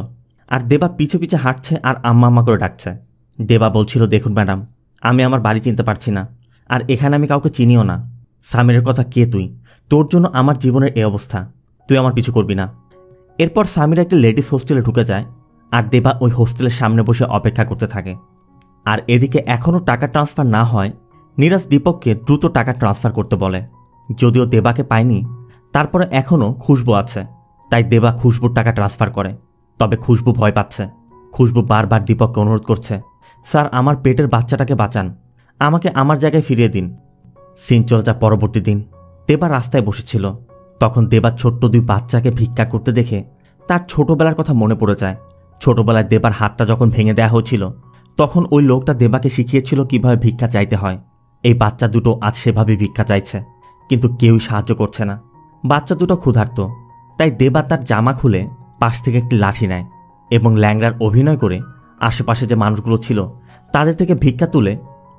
আর দেবা পিছু পিছে হাঁটছে আর আম্মা আম্মা করে ডাকছে। দেবা বলছিল, দেখুন ম্যাডাম, আমি আমার বাড়ি চিনতে পারছি না, আর এখানে আমি কাউকে চিনিও না। সামিরের কথা কে তুই? তোর জন্য আমার জীবনের এই অবস্থা, তুই আমার পিছু করবি না। এরপর সামিরা একটি লেডিস হোস্টেলে ঢুকে যায়। আর দেবা ওই হোস্টেলের সামনে বসে অপেক্ষা করতে থাকে। আর এদিকে এখনও টাকা ট্রান্সফার না হয় নিরাজ দীপককে দ্রুত টাকা ট্রান্সফার করতে বলে। যদিও দেবাকে পায়নি, তারপরে এখনও খুশবু আছে, তাই দেবা খুশবুর টাকা ট্রান্সফার করে। তবে খুশবু ভয় পাচ্ছে। খুশবু বারবার দীপককে অনুরোধ করছে, স্যার আমার পেটের বাচ্চাটাকে বাঁচান, আমাকে আমার জায়গায় ফিরিয়ে দিন। সিন চলে যায় পরবর্তী দিন। দেবা রাস্তায় বসেছিল। তখন দেবা ছোট্ট 2 বাচ্চাকে ভিক্ষা করতে দেখে তার ছোটবেলার কথা মনে পড়ে যায়। ছোটবেলায় দেবার হাতটা যখন ভেঙে দেওয়া হয়েছিল তখন ওই লোকটা দেবাকে শিখিয়েছিল কিভাবে ভিক্ষা চাইতে হয়। এই বাচ্চা দুটো আজ সেভাবে ভিক্ষা চাইছে, কিন্তু কেউই সাহায্য করছে না। বাচ্চা দুটো ক্ষুধার্ত, তাই দেবা তার জামা খুলে পাশ থেকে একটি লাঠি নেয় এবং ল্যাংড়ার অভিনয় করে আশেপাশে যে মানুষগুলো ছিল তাদের থেকে ভিক্ষা তুলে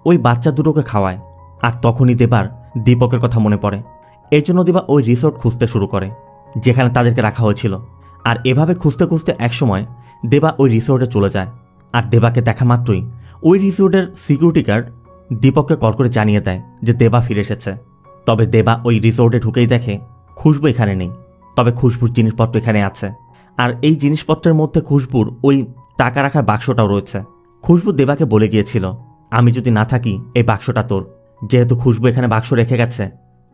ওই বাচ্চা দুটোকে খাওয়ায়। আর তখনই দেবার দীপকের কথা মনে পড়ে। এই জন্য দেবা ওই রিসোর্ট খুঁজতে শুরু করে যেখানে তাদেরকে রাখা হয়েছিল। আর এভাবে খুঁজতে খুঁজতে একসময় দেবা ওই রিসোর্টে চলে যায়। আর দেবাকে দেখা মাত্রই ওই রিসোর্টের সিকিউরিটি গার্ড দীপককে কল করে জানিয়ে দেয় যে দেবা ফিরে এসেছে। তবে দেবা ওই রিসোর্টে ঢুকেই দেখে খুশবু এখানে নেই, তবে খুশবুর জিনিসপত্র এখানে আছে। আর এই জিনিসপত্রের মধ্যে খুশবুর ওই টাকা রাখার বাক্সটাও রয়েছে। খুশবু দেবাকে বলে গিয়েছিল, আমি যদি না থাকি এই বাক্সটা তোর। যেহেতু খুশবু এখানে বাক্স রেখে গেছে,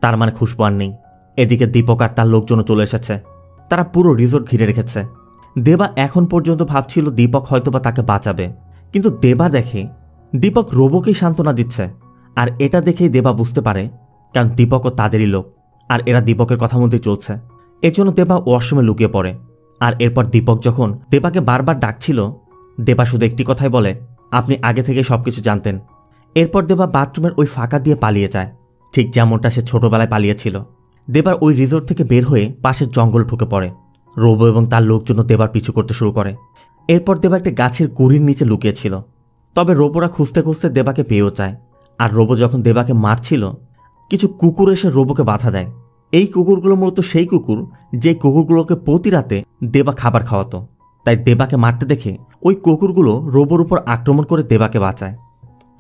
তার মানে খুশবু আর নেই। এদিকে দীপক আর তার লোকজনও চলে এসেছে, তারা পুরো রিসোর্ট ঘিরে রেখেছে। দেবা এখন পর্যন্ত ভাবছিল দীপক হয়তোবা তাকে বাঁচাবে, কিন্তু দেবা দেখে দীপক রোবোকেই সান্ত্বনা দিচ্ছে। আর এটা দেখেই দেবা বুঝতে পারে, কারণ দীপকও তাদেরই লোক আর এরা দীপকের কথা মতোই চলছে। এজন্য দেবা ওয়াশরুমে লুকিয়ে পড়ে। আর এরপর দীপক যখন দেবাকে বারবার ডাকছিল, দেবা শুধু একটি কথাই বলে, আপনি আগে থেকে সবকিছু জানতেন। এরপর দেবা বাথরুমের ওই ফাঁকা দিয়ে পালিয়ে যায়, ঠিক যেমনটা সে ছোটবেলায় পালিয়েছিল। দেবার ওই রিসোর্ট থেকে বের হয়ে পাশের জঙ্গলে ঢুকে পড়ে। রোবো এবং তার লোকজন দেবার পিছু করতে শুরু করে। এরপর দেবা একটা গাছের গুড়ির নিচে লুকিয়েছিল। তবে রোবোরা খুঁজতে খুঁজতে দেবাকে পেয়েও যায়। আর রোবো যখন দেবাকে মারছিল, কিছু কুকুর এসে রোবোকে বাধা দেয়। এই কুকুরগুলো মূলত সেই কুকুর যে কুকুরগুলোকে প্রতি রাতে দেবা খাবার খাওয়াতো। তাই দেবাকে মারতে দেখে ওই কুকুরগুলো রোবোর উপর আক্রমণ করে দেবাকে বাঁচায়।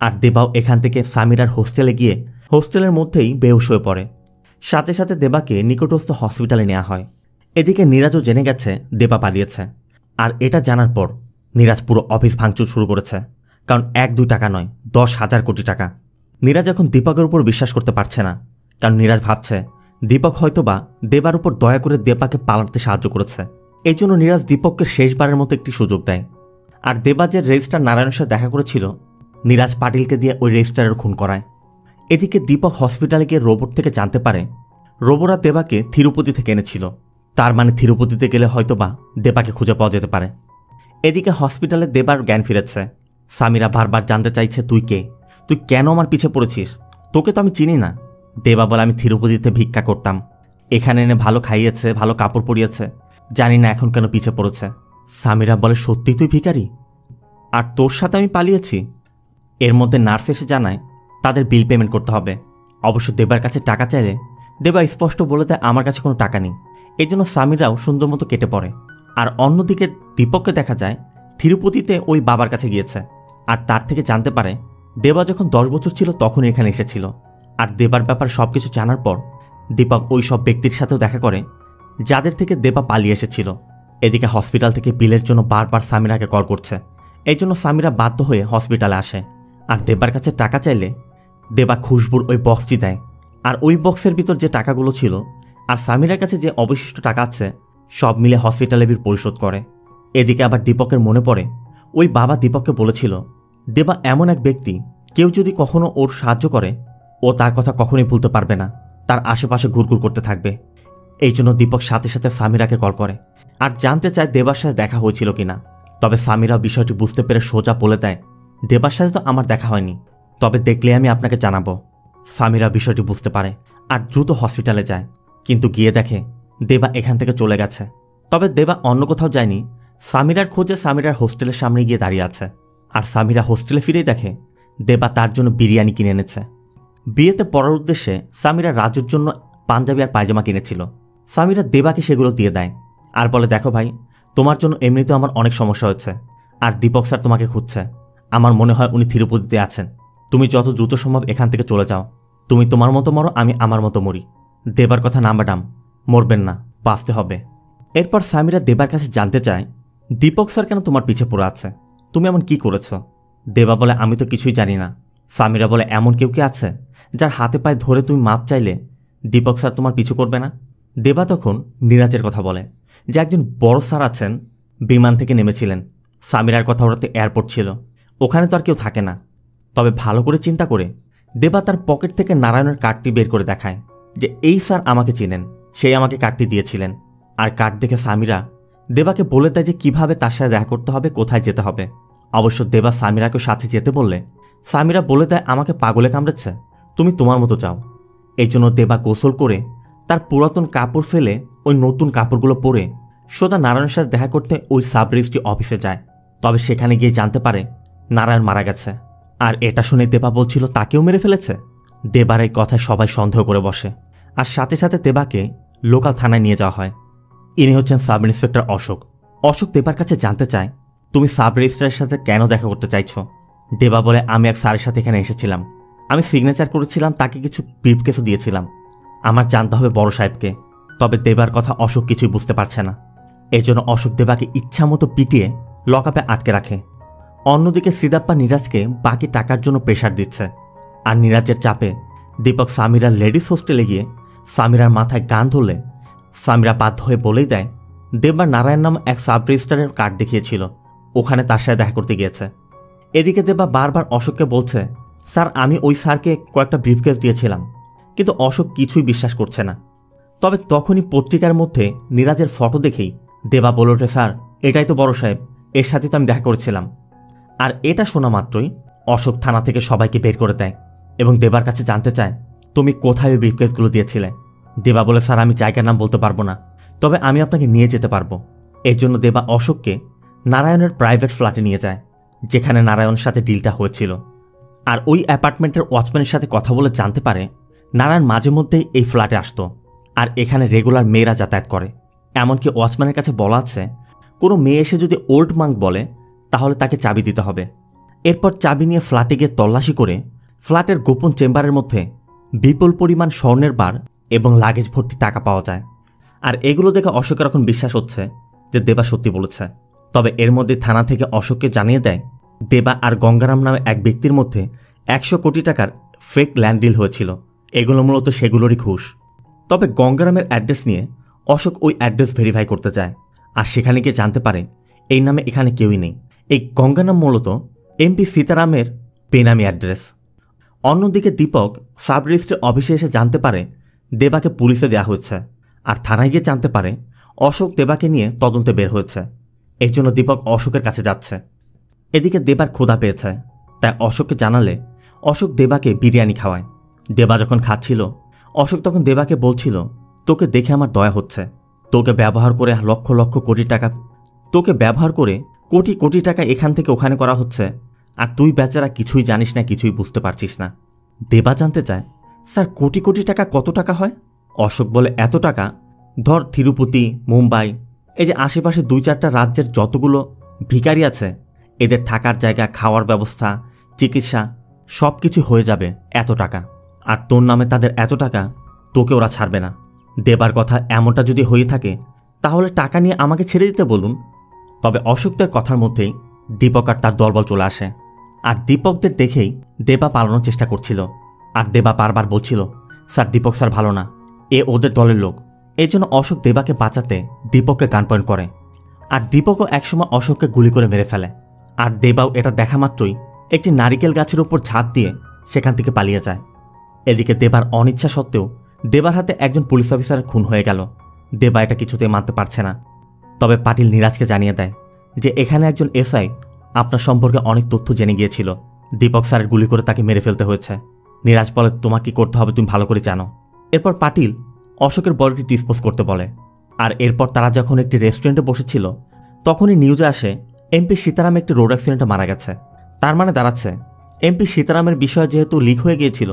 আর দেবাও এখান থেকে সামিরার হোস্টেলে গিয়ে হোস্টেলের মধ্যেই বেহুশ হয়ে পড়ে। সাথে সাথে দেবাকে নিকটস্থ হসপিটালে নেওয়া হয়। এদিকে নীরাজও জেনে গেছে দেবা পালিয়েছে। আর এটা জানার পর নীরাজ পুরো অফিস ভাঙচুর শুরু করেছে, কারণ 1-2 টাকা নয়, 10,000 কোটি টাকা। নীরাজ এখন দীপকের উপর বিশ্বাস করতে পারছে না, কারণ নীরাজ ভাবছে দীপক হয়তোবা দেবার উপর দয়া করে দেবাকে পালাতে সাহায্য করেছে। এই জন্য নীরাজ দীপককে শেষবারের মতো একটি সুযোগ দেয়। আর দেবা যে রেজিস্ট্রার নারায়ণের সাথে দেখা করেছিল, নীরাজ পাটিলকে দিয়ে ওই রেজিস্ট্রারের খুন করায়। এদিকে দীপক হসপিটালে গিয়ে রোবট থেকে জানতে পারে রোবোরা দেবাকে তিরুপতি থেকে এনেছিল। তার মানে তিরুপতিতে গেলে হয়তোবা দেবাকে খুঁজে পাওয়া যেতে পারে। এদিকে হসপিটালে দেবার জ্ঞান ফিরেছে। সামিরা বারবার জানতে চাইছে, তুই কে? তুই কেন আমার পিছে পড়েছিস? তোকে তো আমি চিনি না। দেবা বলে, আমি তিরুপতিতে ভিক্ষা করতাম, এখানে এনে ভালো খাইয়েছে, ভালো কাপড় পরিয়েছে, জানি না এখন কেন পিছে পড়েছে। সামিরা বলে, সত্যি তুই ভিখারি? আর তোর সাথে আমি পালিয়েছি? এর মধ্যে নার্স এসে জানায় তাদের বিল পেমেন্ট করতে হবে। অবশ্য দেবার কাছে টাকা চাইলে দেবা স্পষ্ট বলে দেয়, আমার কাছে কোনো টাকা নেই। এই জন্য সামিরাও সুন্দর মতো কেটে পড়ে। আর অন্যদিকে দীপককে দেখা যায় তিরুপতিতে ওই বাবার কাছে গিয়েছে। আর তার থেকে জানতে পারে দেবা যখন 10 বছর ছিল তখন এখানে এসেছিল। আর দেবার ব্যাপার সবকিছু জানার পর দীপক ওই সব ব্যক্তির সাথেও দেখা করে যাদের থেকে দেবা পালিয়ে এসেছিল। এদিকে হসপিটাল থেকে বিলের জন্য বারবার সামিরাকে কল করছে। এই জন্য সামিরা বাধ্য হয়ে হসপিটালে আসে। আর দেবার কাছে টাকা চাইলে দেবা খুশবুর ওই বক্সটি দেয়। আর ওই বক্সের ভিতর যে টাকাগুলো ছিল আর সামিরার কাছে যে অবশিষ্ট টাকা আছে সব মিলে হসপিটালে বিল পরিশোধ করে। এদিকে আবার দীপকের মনে পড়ে ওই বাবা দীপককে বলেছিল দেবা এমন এক ব্যক্তি, কেউ যদি কখনো ওর সাহায্য করে ও তার কথা কখনোই ভুলতে পারবে না, তার আশেপাশে ঘুরঘুর করতে থাকবে। এই জন্য দীপক সাথে সাথে সামিরাকে কল করে আর জানতে চায় দেবার সাথে দেখা হয়েছিল কিনা। তবে সামিরা বিষয়টি বুঝতে পেরে সোজা বলে দেয়, দেবার সাথে তো আমার দেখা হয়নি, তবে দেখলে আমি আপনাকে জানাবো। সামিরা বিষয়টি বুঝতে পারে আর দ্রুত হসপিটালে যায়, কিন্তু গিয়ে দেখে দেবা এখান থেকে চলে গেছে। তবে দেবা অন্য কোথাও যায়নি, সামিরার খোঁজে সামিরার হোস্টেলের সামনে গিয়ে দাঁড়িয়ে আছে। আর সামিরা হোস্টেলে ফিরেই দেখে দেবা তার জন্য বিরিয়ানি কিনে এনেছে। বিয়েতে পড়ার উদ্দেশ্যে সামিরা রাজুর জন্য পাঞ্জাবি আর পায়জামা কিনেছিল। সামিরা দেবাকে সেগুলো দিয়ে দেয় আর বলে, দেখো ভাই, তোমার জন্য এমনিতেও আমার অনেক সমস্যা হচ্ছে, আর দীপক স্যার তোমাকে খুঁজছে। আমার মনে হয় উনি তিরুপতিতে আছেন। তুমি যত দ্রুত সম্ভব এখান থেকে চলে যাও। তুমি তোমার মতো মরো, আমি আমার মতো মরি। দেবার কথা না ম্যাডাম, মরবেন না, বাঁচতে হবে। এরপর সামিরা দেবার কাছে জানতে চায় দীপক স্যার কেন তোমার পিছে পড়ে আছে, তুমি এমন কি করেছ? দেবা বলে, আমি তো কিছুই জানি না। সামিরা বলে, এমন কেউ কি আছে যার হাতে পায়ে ধরে তুমি মাপ চাইলে দীপক স্যার তোমার পিছু করবে না? দেবা তখন নীরাজের কথা বলে যে একজন বড় স্যার আছেন, বিমান থেকে নেমেছিলেন। সামিরার কথা ওরাতে এয়ারপোর্ট ছিল, ওখানে তো আর কেউ থাকে না। তবে ভালো করে চিন্তা করে দেবা তার পকেট থেকে নারায়ণের কার্ডটি বের করে দেখায় যে এই স্যার আমাকে চিনেন, সেই আমাকে কার্ডটি দিয়েছিলেন। আর কার্ড দেখে সামিরা দেবাকে বলে দেয় যে কিভাবে তার সাথে দেখা করতে হবে, কোথায় যেতে হবে। অবশ্য দেবা সামিরাকে সাথে যেতে বললে সামিরা বলে দেয় আমাকে পাগলে কামড়েছে, তুমি তোমার মতো যাও। এই জন্য দেবা গোসল করে তার পুরাতন কাপড় ফেলে ওই নতুন কাপড়গুলো পরে সোজা নারায়ণের সাথে দেখা করতে ওই সাব রেজিস্ট্রি অফিসে যায়। তবে সেখানে গিয়ে জানতে পারে নারায়ণ মারা গেছে। আর এটা শুনে দেবা বলছিল তাকেও মেরে ফেলেছে। দেবার এই কথায় সবাই সন্দেহ করে বসে, আর সাথে সাথে দেবাকে লোকাল থানায় নিয়ে যাওয়া হয়। ইনি হচ্ছেন সাব ইন্সপেক্টর অশোক। অশোক দেবার কাছে জানতে চায় তুমি সাব রেজিস্ট্রারের সাথে কেন দেখা করতে চাইছো। দেবা বলে আমি এক স্যারের সাথে এখানে এসেছিলাম, আমি সিগনেচার করেছিলাম, তাকে কিছু ব্রিফকেসও দিয়েছিলাম, আমার জানতে হবে বড় সাহেবকে। তবে দেবার কথা অশোক কিছুই বুঝতে পারছে না। এই জন্য অশোক দেবাকে ইচ্ছামতো পিটিয়ে লকআপে আটকে রাখে। অন্যদিকে সিদাপ্পা নিরাজকে বাকি টাকার জন্য প্রেশার দিচ্ছে। আর নিরাজের চাপে দীপক সামিরার লেডিস হোস্টেলে গিয়ে সামিরার মাথায় গান ধরলে সামিরা বাধ্য হয়ে বলেই দেয় দেবা নারায়ণ নাম এক সাব রেজিস্ট্রারের কার্ড দেখিয়েছিল, ওখানে তার সাথে দেখা করতে গিয়েছে। এদিকে দেবা বারবার অশোককে বলছে স্যার আমি ওই স্যারকে কয়েকটা ব্রিফকেস দিয়েছিলাম, কিন্তু অশোক কিছুই বিশ্বাস করছে না। তবে তখনই পত্রিকার মধ্যে নিরাজের ফটো দেখেই দেবা বলে ওঠে স্যার এটাই তো বড় সাহেব, এর সাথে তো আমি দেখা করেছিলাম। আর এটা শোনা মাত্রই অশোক থানা থেকে সবাইকে বের করে দেয় এবং দেবার কাছে জানতে চায় তুমি কোথায় ওই ব্রিফকেসগুলো দিয়েছিলে। দেবা বলে স্যার আমি জায়গার নাম বলতে পারবো না, তবে আমি আপনাকে নিয়ে যেতে পারবো। এর জন্য দেবা অশোককে নারায়ণের প্রাইভেট ফ্ল্যাটে নিয়ে যায়, যেখানে নারায়ণের সাথে ডিলটা হয়েছিল। আর ওই অ্যাপার্টমেন্টের ওয়াচম্যানের সাথে কথা বলে জানতে পারে নারায়ণ মাঝে মধ্যেই এই ফ্ল্যাটে আসতো, আর এখানে রেগুলার মেয়েরা যাতায়াত করে। এমনকি ওয়াচম্যানের কাছে বলা আছে কোনো মেয়ে এসে যদি ওল্ড মাঙ্ক বলে তাহলে তাকে চাবি দিতে হবে। এরপর চাবি নিয়ে ফ্ল্যাটে গিয়ে তল্লাশি করে ফ্ল্যাটের গোপন চেম্বারের মধ্যে বিপুল পরিমাণ স্বর্ণের বার এবং লাগেজ ভর্তি টাকা পাওয়া যায়। আর এগুলো দেখে অশোকের এখন বিশ্বাস হচ্ছে যে দেবা সত্যি বলেছে। তবে এর মধ্যে থানা থেকে অশোককে জানিয়ে দেয় দেবা আর গঙ্গারাম নামে এক ব্যক্তির মধ্যে 100 কোটি টাকার ফেক ল্যান্ড ডিল হয়েছিল, এগুলো মূলত সেগুলোরই ঘুষ। তবে গঙ্গারামের অ্যাড্রেস নিয়ে অশোক ওই অ্যাড্রেস ভেরিফাই করতে যায়, আর সেখানে গিয়ে জানতে পারে এই নামে এখানে কেউই নেই। এই গঙ্গারাম মূলত এমপি সীতারামের বেনামি অ্যাড্রেস। অন্যদিকে দীপক সাব রেজিস্ট্রি অফিসে এসে জানতে পারে দেবাকে পুলিশে দেওয়া হয়েছে, আর থানায় গিয়ে জানতে পারে অশোক দেবাকে নিয়ে তদন্তে বের হয়েছে। এই জন্য দীপক অশোকের কাছে যাচ্ছে। এদিকে দেবার ক্ষুধা পেয়েছে, তাই অশোককে জানালে অশোক দেবাকে বিরিয়ানি খাওয়ায়। দেবা যখন খাচ্ছিল অশোক তখন দেবাকে বলছিল তোকে দেখে আমার দয়া হচ্ছে, তোকে ব্যবহার করে লক্ষ লক্ষ কোটি টাকা, তোকে ব্যবহার করে কোটি কোটি টাকা এখান থেকে ওখানে করা হচ্ছে, আর তুই বেচারা কিছুই জানিস না, কিছুই বুঝতে পারছিস না। দেবা জানতে চায় স্যার কোটি কোটি টাকা কত টাকা হয়। অশোক বলে এত টাকা ধর তিরুপতি, মুম্বাই, এই যে আশেপাশে 2-4টা রাজ্যের যতগুলো ভিখারি আছে এদের থাকার জায়গা, খাওয়ার ব্যবস্থা, চিকিৎসা সব কিছু হয়ে যাবে এত টাকা। আর তোর নামে তাদের এত টাকা, তোকে ওরা ছাড়বে না। দেবার কথা এমনটা যদি হয়ে থাকে তাহলে টাকা নিয়ে আমাকে ছেড়ে দিতে বলুন। তবে অশোকদের কথার মধ্যেই দীপক আর তার দলবল চলে আসে, আর দীপকদের দেখেই দেবা পালানোর চেষ্টা করছিল। আর দেবা বারবার বলছিল স্যার দীপক স্যার ভালো না, এ ওদের দলের লোক। এর জন্য অশোক দেবাকে বাঁচাতে দীপককে গান পয়েন্ট করে, আর দীপকও একসময় অশোককে গুলি করে মেরে ফেলে। আর দেবাও এটা দেখা মাত্রই একটি নারিকেল গাছের উপর ঝাঁপ দিয়ে সেখান থেকে পালিয়ে যায়। এদিকে দেবার অনিচ্ছা সত্ত্বেও দেবার হাতে একজন পুলিশ অফিসারের খুন হয়ে গেল। দেবা এটা কিছুতেই মানতে পারছে না। তবে পাটিল নিরাজকে জানিয়ে দেয় যে এখানে একজন এসআই আপনার সম্পর্কে অনেক তথ্য জেনে গিয়েছিল, দীপক স্যারের গুলি করে তাকে মেরে ফেলতে হয়েছে। নিরাজ বলে তোমার কি করতে হবে তুমি ভালো করে জানো। এরপর পাটিল অশোকের বডিটি ডিসপোজ করতে বলে। আর এরপর তারা যখন একটি রেস্টুরেন্টে বসেছিল তখনই নিউজে আসে এমপি সীতারাম একটি রোড অ্যাক্সিডেন্টে মারা গেছে। তার মানে দাঁড়াচ্ছে এমপি সীতারামের বিষয় যেহেতু লিক হয়ে গিয়েছিল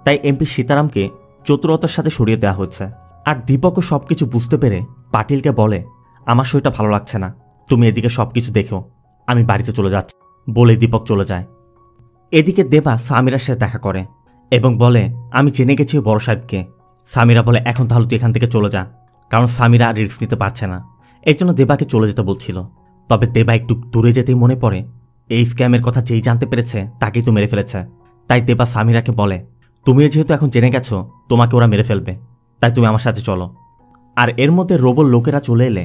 তাই এমপি সীতারামকে চতুরতার সাথে সরিয়ে দেওয়া হচ্ছে। আর দীপকও সবকিছু বুঝতে পেরে পাটিলকে বলে আমার শরীরটা ভালো লাগছে না, তুমি এদিকে সবকিছু দেখো, আমি বাড়িতে চলে যাচ্ছি বলে দীপক চলে যায়। এদিকে দেবা সামিরার সাথে দেখা করে এবং বলে আমি জেনে গেছি বড় সাহেবকে। সামিরা বলে এখন তাহলে তুই এখান থেকে চলে যা, কারণ সামিরা আর রিস্ক নিতে পারছে না। এই জন্য দেবাকে চলে যেতে বলছিল। তবে দেবা একটু দূরে যেতেই মনে পড়ে এই স্ক্যামের কথা যেই জানতে পেরেছে তাকেই তো মেরে ফেলেছে। তাই দেবা সামিরাকে বলে তুমি যেহেতু এখন জেনে গেছো তোমাকে ওরা মেরে ফেলবে, তাই তুমি আমার সাথে চলো। আর এর মধ্যে রোবল লোকেরা চলে এলে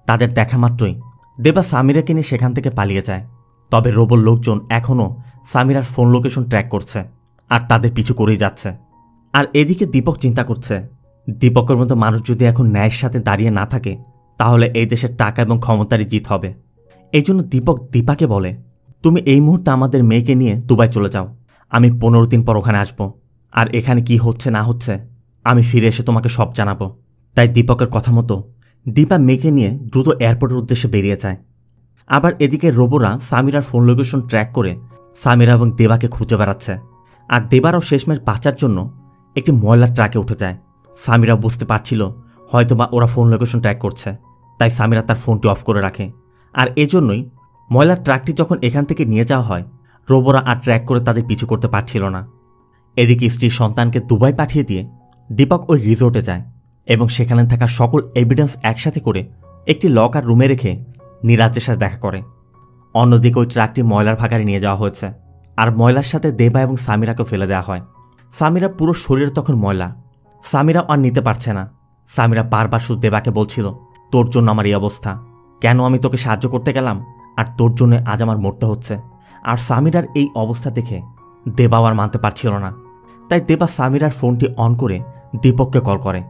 তাদের দেখা মাত্রই দেবা সামিরাকে নিয়ে সেখান থেকে পালিয়ে যায়। তবে রোবল লোকজন এখনও সামিরার ফোন লোকেশন ট্র্যাক করছে আর তাদের পিছু করেই যাচ্ছে। আর এদিকে দীপক চিন্তা করছে দীপকের মতো মানুষ যদি এখন ন্যায়ের সাথে দাঁড়িয়ে না থাকে তাহলে এই দেশের টাকা এবং ক্ষমতারই জিত হবে। এই জন্য দীপক দীপাকে বলে, তুমি এই মুহূর্তে আমাদের মেয়েকে নিয়ে দুবাই চলে যাও, আমি 15 দিন পর ওখানে আসব, আর এখানে কি হচ্ছে না হচ্ছে আমি ফিরে এসে তোমাকে সব জানাবো। তাই দীপকের কথা মতো দীপা মেয়েকে নিয়ে দ্রুত এয়ারপোর্টের উদ্দেশ্যে বেরিয়ে যায়। আবার এদিকে রোবোরা সামিরার ফোন লোকেশন ট্র্যাক করে সামিরা এবং দেবাকে খুঁজে বেড়াচ্ছে। আর দেবারও শেষমেশ বাঁচার জন্য একটি ময়লার ট্রাকে উঠে যায়। সামিরা বুঝতে পারছিল হয়তোবা ওরা ফোন লোকেশন ট্র্যাক করছে, তাই সামিরা তার ফোনটি অফ করে রাখে। আর এজন্যই ময়লার ট্রাকটি যখন এখান থেকে নিয়ে যাওয়া হয়, রোবোরা আর ট্র্যাক করে তাদের পিছু করতে পারছিল না। এদিকে স্ত্রীর সন্তানকে দুবাই পাঠিয়ে দিয়ে দীপক ওই রিসোর্টে যায় এবং সেখানে থাকা সকল এভিডেন্স একসাথে করে একটি লকার রুমে রেখে নিরাজের সাথে দেখা করে। অন্যদিকে ওই ট্রাকটি ময়লার ভাগারে নিয়ে যাওয়া হয়েছে, আর ময়লার সাথে দেবা এবং সামিরাকে ফেলে দেওয়া হয়। সামিরা পুরো শরীর তখন ময়লা, সামিরা আর নিতে পারছে না। সামিরা বারবার শুধু দেবাকে বলছিল, তোর জন্য আমার এই অবস্থা, কেন আমি তোকে সাহায্য করতে গেলাম আর তোর জন্য আজ আমার মরতে হচ্ছে। আর সামিরার এই অবস্থা দেখে দেবাও আর মানতে পারছিল না, তাই দেবা সামিরার ফোনটি অন করে দীপককে কল করে।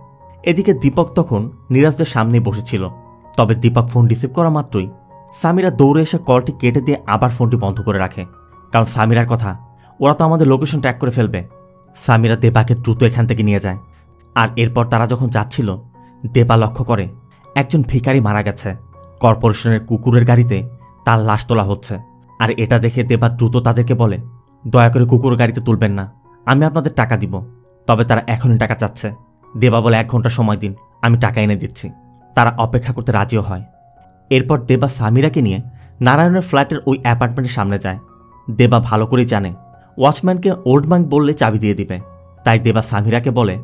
এদিকে দীপক তখন নিরাজদের সামনে বসেছিল, তবে দীপক ফোন রিসিভ করা মাত্রই সামিরা দৌড়ে এসে কলটি কেটে দিয়ে আবার ফোনটি বন্ধ করে রাখে, কারণ সামিরার কথা, ওরা তো আমাদের লোকেশন ট্র্যাক করে ফেলবে। সামিরা দেবাকে দ্রুত এখান থেকে নিয়ে যায়। আর এরপর তারা যখন যাচ্ছিল, দেবা লক্ষ্য করে একজন ভিখারি মারা গেছে। কর্পোরেশনের কুকুরের গাড়িতে তার লাশ তোলা হচ্ছে। আর এটা দেখে দেবা দ্রুত তাদেরকে বলে, দয়া করে কুকুরের গাড়িতে তুলবেন না, আমি আপনাদের টাকা দিব। তবে তারা এখনই টাকা চাচ্ছে। দেবা বলে 1 ঘন্টা সময় দিন, আমি টাকা এনে দিচ্ছি। তারা অপেক্ষা করতে রাজিও হয়। এরপর দেবা সামিরাকে নিয়ে নারায়ণের ফ্ল্যাটের ওই অ্যাপার্টমেন্টের সামনে যায়। দেবা ভালো করেই জানে ওয়াচম্যানকে ওল্ড মাঙ্ক বললে চাবি দিয়ে দিবে, তাই দেবা সামিরাকে বলে,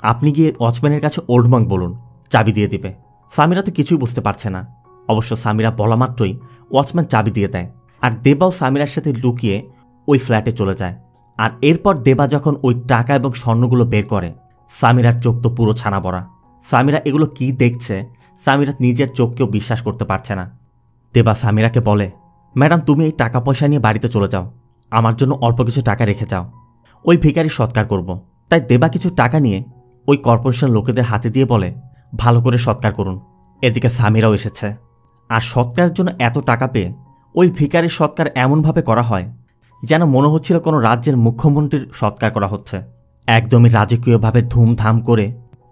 আপনি গিয়ে ওয়াচম্যানের কাছে ওল্ড মাঙ্ক বলুন, চাবি দিয়ে দিবে। সামিরা তো কিছুই বুঝতে পারছে না। অবশ্য সামিরা বলা মাত্রই ওয়াচম্যান চাবি দিয়ে দেয়, আর দেবাও সামিরার সাথে লুকিয়ে ওই ফ্ল্যাটে চলে যায়। আর এরপর দেবা যখন ওই টাকা এবং স্বর্ণগুলো বের করে, সামিরার চোখ তো পুরো ছানা ভরা। সামিরা এগুলো কি দেখছে, সামিরা নিজের চোখকেও বিশ্বাস করতে পারছে না। দেবা সামিরাকে বলে, ম্যাডাম তুমি এই টাকা পয়সা নিয়ে বাড়িতে চলে যাও, আমার জন্য অল্প কিছু টাকা রেখে যাও, ওই ভিখারি সৎকার করব। তাই দেবা কিছু টাকা নিয়ে ওই কর্পোরেশন লোকেদের হাতে দিয়ে বলে, ভালো করে সৎকার করুন। এদিকে সামিরাও এসেছে। আর সৎকারের জন্য এত টাকা পেয়ে ওই ভিখারির সৎকার এমনভাবে করা হয় যেন মনে হচ্ছিল কোনো রাজ্যের মুখ্যমন্ত্রীর সৎকার করা হচ্ছে। একদমই রাজকীয়ভাবে ধুমধাম করে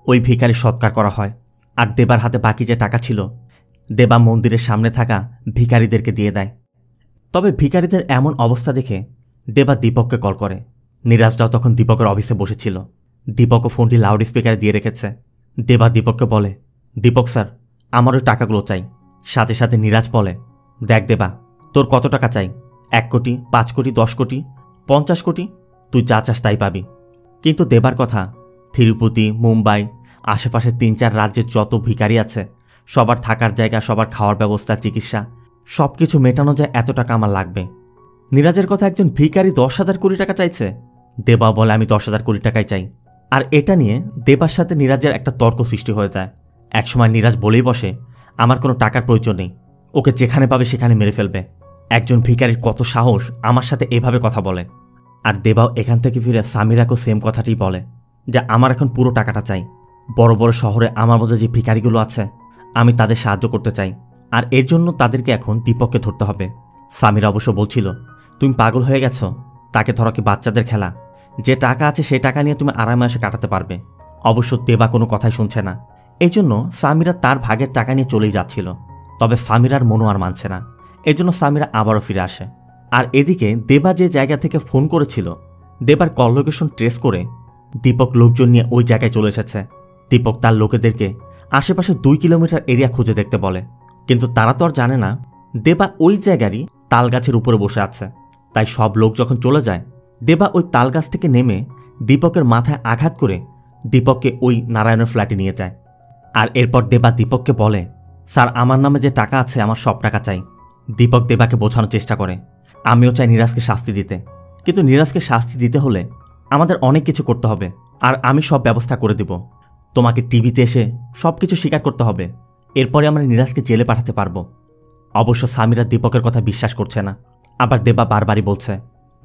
ওই ভিখারির সৎকার করা হয়। আর দেবার হাতে বাকি যে টাকা ছিল, দেবা মন্দিরের সামনে থাকা ভিখারিদেরকে দিয়ে দেয়। তবে ভিখারিদের এমন অবস্থা দেখে দেবা দীপককে কল করে। নিরাজরাও তখন দীপকের অফিসে বসেছিল। দীপকও ফোনটি লাউড স্পিকারে দিয়ে রেখেছে। দেবা দীপককে বলে, দীপক স্যার আমার ওই টাকাগুলো চাই। সাথে সাথে নিরাজ বলে, দেখ দেবা, তোর কত টাকা চাই? 1 কোটি, 5 কোটি, 10 কোটি, 50 কোটি, তুই যা চাস তাই পাবি। কিন্তু দেবার কথা, তিরুপতি, মুম্বাই, আশেপাশে 3-4 রাজ্যের যত ভিখারি আছে, সবার থাকার জায়গা, সবার খাওয়ার ব্যবস্থা, চিকিৎসা সব কিছু মেটানো যায়, এত টাকা আমার লাগবে। নিরাজের কথা, একজন ভিখারি 10,000 কোটি টাকা চাইছে। দেবা বলে, আমি 10,000 কোটি টাকাই চাই। আর এটা নিয়ে দেবার সাথে নিরাজের একটা তর্ক সৃষ্টি হয়ে যায়। একসময় নিরাজ বলেই বসে, আমার কোনো টাকার প্রয়োজন নেই, ওকে যেখানে পাবে সেখানে মেরে ফেলবে। একজন ভিখারির কত সাহস আমার সাথে এভাবে কথা বলে। আর দেবাও এখান থেকে ফিরে সামিরাকেও সেম কথাটি বলে, যে আমার এখন পুরো টাকাটা চাই। বড় বড় শহরে আমার মধ্যে যে ভিখারিগুলো আছে, আমি তাদের সাহায্য করতে চাই, আর এর জন্য তাদেরকে এখন দীপককে ধরতে হবে। সামিরা অবশ্য বলছিল, তুমি পাগল হয়ে গেছো, তাকে ধরা কি বাচ্চাদের খেলা? যে টাকা আছে সেই টাকা নিয়ে তুমি আরামে কাটাতে পারবে। অবশ্য দেবা কোনো কথাই শুনছে না। এই জন্য সামিরা তার ভাগের টাকা নিয়ে চলেই যাচ্ছিল। তবে সামিরার মনও আর মানছে না। এজন্য সামিরা আবারও ফিরে আসে। আর এদিকে দেবা যে জায়গা থেকে ফোন করেছিল, দেবার কল লোকেশন ট্রেস করে দীপক লোকজন নিয়ে ওই জায়গায় চলে এসেছে। দীপক তার লোকেদেরকে আশেপাশে 2 কিলোমিটার এরিয়া খুঁজে দেখতে বলে, কিন্তু তারা তো আর জানে না দেবা ওই জায়গারই তাল গাছের উপরে বসে আছে। তাই সব লোক যখন চলে যায়, দেবা ওই তাল গাছ থেকে নেমে দীপকের মাথায় আঘাত করে দীপককে ওই নারায়ণের ফ্ল্যাটে নিয়ে যায়। আর এরপর দেবা দীপককে বলে, স্যার আমার নামে যে টাকা আছে আমার সব টাকা চাই। দীপক দেবাকে বোঝানোর চেষ্টা করে, আমিও চাই নিরাজকে শাস্তি দিতে, কিন্তু নিরাজকে শাস্তি দিতে হলে আমাদের অনেক কিছু করতে হবে, আর আমি সব ব্যবস্থা করে দেব। তোমাকে টিভিতে এসে সব কিছু স্বীকার করতে হবে, এরপরে আমরা নিরাজকে জেলে পাঠাতে পারবো। অবশ্য সামিরা দীপকের কথা বিশ্বাস করছে না। আবার দেবা বারবারই বলছে,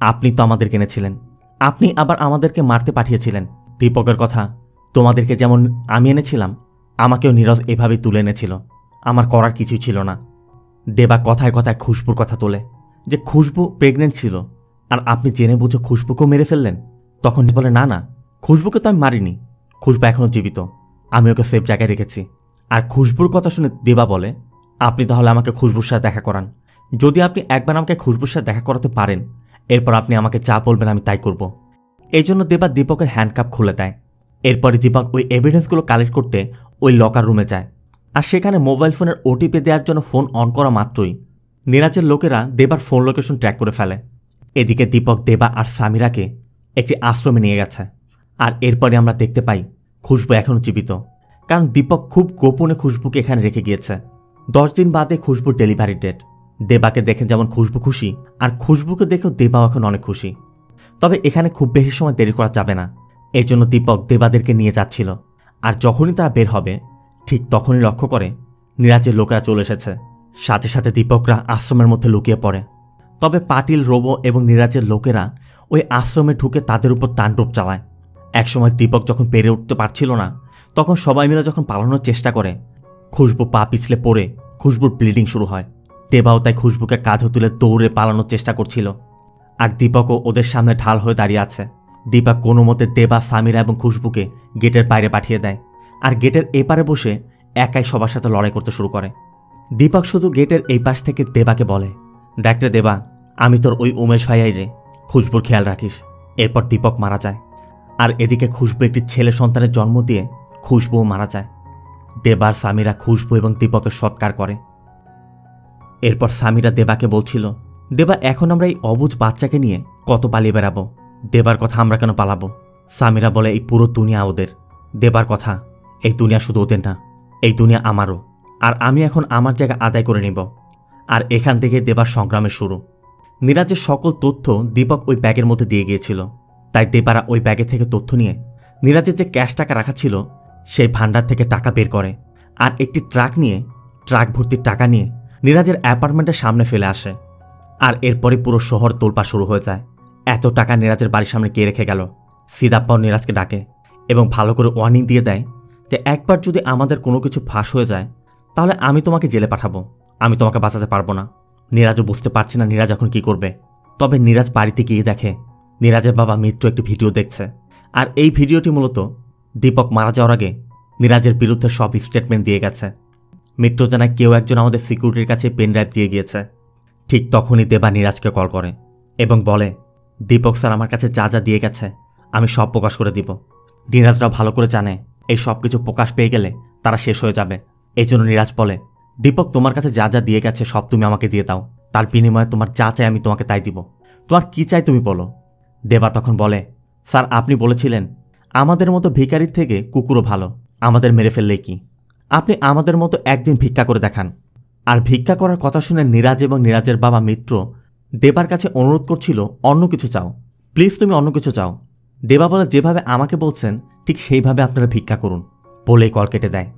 আপনি তো আমাদের কিনেছিলেন, আপনি আবার আমাদেরকে মারতে পাঠিয়েছিলেন। দীপকের কথা, তোমাদেরকে যেমন আমি এনেছিলাম, আমাকেও নীরজ এভাবেই তুলে এনেছিল, আমার করার কিছুই ছিল না। দেবা কথায় কথায় খুশবুর কথা তোলে যে খুশবু প্রেগনেন্ট ছিল, আর আপনি জেনে বুঝে খুশবুকেও মেরে ফেললেন। তখন বলে না না, খুশবুকে তো আমি মারিনি, খুশবু এখনও জীবিত, আমি ওকে সেফ জায়গায় রেখেছি। আর খুশবুর কথা শুনে দেবা বলে আপনি তাহলে আমাকে খুশবুর সাথে দেখা করান। যদি আপনি একবার আমাকে খুশবুর সাথে দেখা করাতে পারেন, এরপর আপনি আমাকে যা বলবেন আমি তাই করব। এই জন্য দেবা দীপকের হ্যান্ডকাপ খুলে দেয়। এরপরে দীপক ওই এভিডেন্সগুলো কালেক্ট করতে ওই লকার রুমে যায়, আর সেখানে মোবাইল ফোনের ওটিপি দেওয়ার জন্য ফোন অন করা মাত্রই নিরাজের লোকেরা দেবার ফোন লোকেশন ট্র্যাক করে ফেলে। এদিকে দীপক দেবা আর সামিরাকে একটি আশ্রমে নিয়ে গেছে, আর এরপরে আমরা দেখতে পাই খুশবু এখনও জীবিত, কারণ দীপক খুব গোপনে খুশবুকে এখানে রেখে গিয়েছে। 10 দিন বাদে খুশবুর ডেলিভারি ডেট। দেবাকে দেখে যেমন খুশবু খুশি, আর খুশবুকে দেখেও দেবাও এখন অনেক খুশি। তবে এখানে খুব বেশি সময় দেরি করা যাবে না, এই জন্য দীপক দেবাদেরকে নিয়ে যাচ্ছিল। আর যখনই তারা বের হবে ঠিক তখনই লক্ষ্য করে নিরাজের লোকেরা চলে এসেছে। সাথে সাথে দীপকরা আশ্রমের মধ্যে লুকিয়ে পড়ে। তবে পাটিল, রোবো এবং নিরাজের লোকেরা ওই আশ্রমে ঢুকে তাদের উপর তাণ্ডব চালায়। একসময় দীপক যখন পেরে উঠতে পারছিল না, তখন সবাই মিলে যখন পালানোর চেষ্টা করে, খুশবু পা পিছলে পড়ে খুশবুর ব্লিডিং শুরু হয়। দেবাও তাই খুশবুকে কাঁধে তুলে দৌড়ে পালানোর চেষ্টা করছিল, আর দীপকও ওদের সামনে ঢাল হয়ে দাঁড়িয়ে আছে। দীপক কোনো মতে দেবা, সামিরা এবং খুশবুকে গেটের বাইরে পাঠিয়ে দেয়, আর গেটের এপারে বসে একাই সবার সাথে লড়াই করতে শুরু করে। দীপক শুধু গেটের এই পাশ থেকে দেবাকে বলে, দেখ রে দেবা, আমি তোর ওই উমেশ ভাইয়াই রে, খুশবুর খেয়াল রাখিস। এরপর দীপক মারা যায়, আর এদিকে খুশবু একটি ছেলে সন্তানের জন্ম দিয়ে খুশবুও মারা যায়। দেবার সামিরা খুশবু এবং দীপকের সৎকার করে। এরপর সামিরা দেবাকে বলছিল, দেবা এখন আমরা এই অবুঝ বাচ্চাকে নিয়ে কত পালিয়ে বেড়াবো, দেবার কথা আমরা কেন পালাবো? সামিরা বলে এই পুরো দুনিয়া ওদের। দেবার কথা, এই দুনিয়া শুধু ওদের না, এই দুনিয়া আমারও, আর আমি এখন আমার জায়গা আদায় করে নিব। আর এখান থেকে দেবার সংগ্রামের শুরু। নিরাজের সকল তথ্য দীপক ওই ব্যাগের মধ্যে দিয়ে গিয়েছিল, তাই দেবারা ওই ব্যাগে থেকে তথ্য নিয়ে নিরাজের যে ক্যাশ টাকা রাখা ছিল সেই ভান্ডার থেকে টাকা বের করে, আর একটি ট্রাক নিয়ে ট্রাক ভর্তির টাকা নিয়ে নিরাজের অ্যাপার্টমেন্টের সামনে ফেলে আসে। আর এরপরে পুরো শহর তোলপাড় শুরু হয়ে যায়। এত টাকা নিরাজের বাড়ির সামনে কে রেখে গেল? সিদাপ্পাও নিরাজকে ডাকে এবং ভালো করে ওয়ার্নিং দিয়ে দেয় যে একবার যদি আমাদের কোনো কিছু ফাঁস হয়ে যায় তাহলে আমি তোমাকে জেলে পাঠাবো, আমি তোমাকে বাঁচাতে পারবো না। নিরাজও বুঝতে পারছে না নিরাজ এখন কি করবে। তবে নিরাজ বাড়িতে গিয়ে দেখে নিরাজের বাবা মিত্র একটি ভিডিও দেখছে, আর এই ভিডিওটি মূলত দীপক মারা যাওয়ার আগে নিরাজের বিরুদ্ধে সব স্টেটমেন্ট দিয়ে গেছে। মিত্র জানায় কেউ একজন আমাদের সিকিউরিটির কাছে পেন ড্রাইভ দিয়ে গিয়েছে। ঠিক তখনই দেবা নিরাজকে কল করে এবং বলে, দীপক স্যার আমার কাছে যা যা দিয়ে গেছে আমি সব প্রকাশ করে দিব। নিরাজরা ভালো করে জানে এই সব কিছু প্রকাশ পেয়ে গেলে তারা শেষ হয়ে যাবে। এই জন্য নিরাজ বলে, দীপক তোমার কাছে যা যা দিয়ে গেছে সব তুমি আমাকে দিয়ে দাও, তার বিনিময়ে তোমার যা চাই আমি তোমাকে তাই দিব। তোমার কি চাই তুমি বলো। দেবা তখন বলে, স্যার আপনি বলেছিলেন আমাদের মতো ভিখারির থেকে কুকুরও ভালো, আমাদের মেরে ফেললেই কি, আপনি আমাদের মতো একদিন ভিক্ষা করে দেখান। আর ভিক্ষা করার কথা শুনে নিরাজ এবং নিরাজের বাবা মিত্র দেবার কাছে অনুরোধ করছিল অন্য কিছু চাও, প্লিজ তুমি অন্য কিছু চাও। দেবা বলে, যেভাবে আমাকে বলছেন ঠিক সেইভাবে আপনারা ভিক্ষা করুন, বলেই কল কেটে দেয়।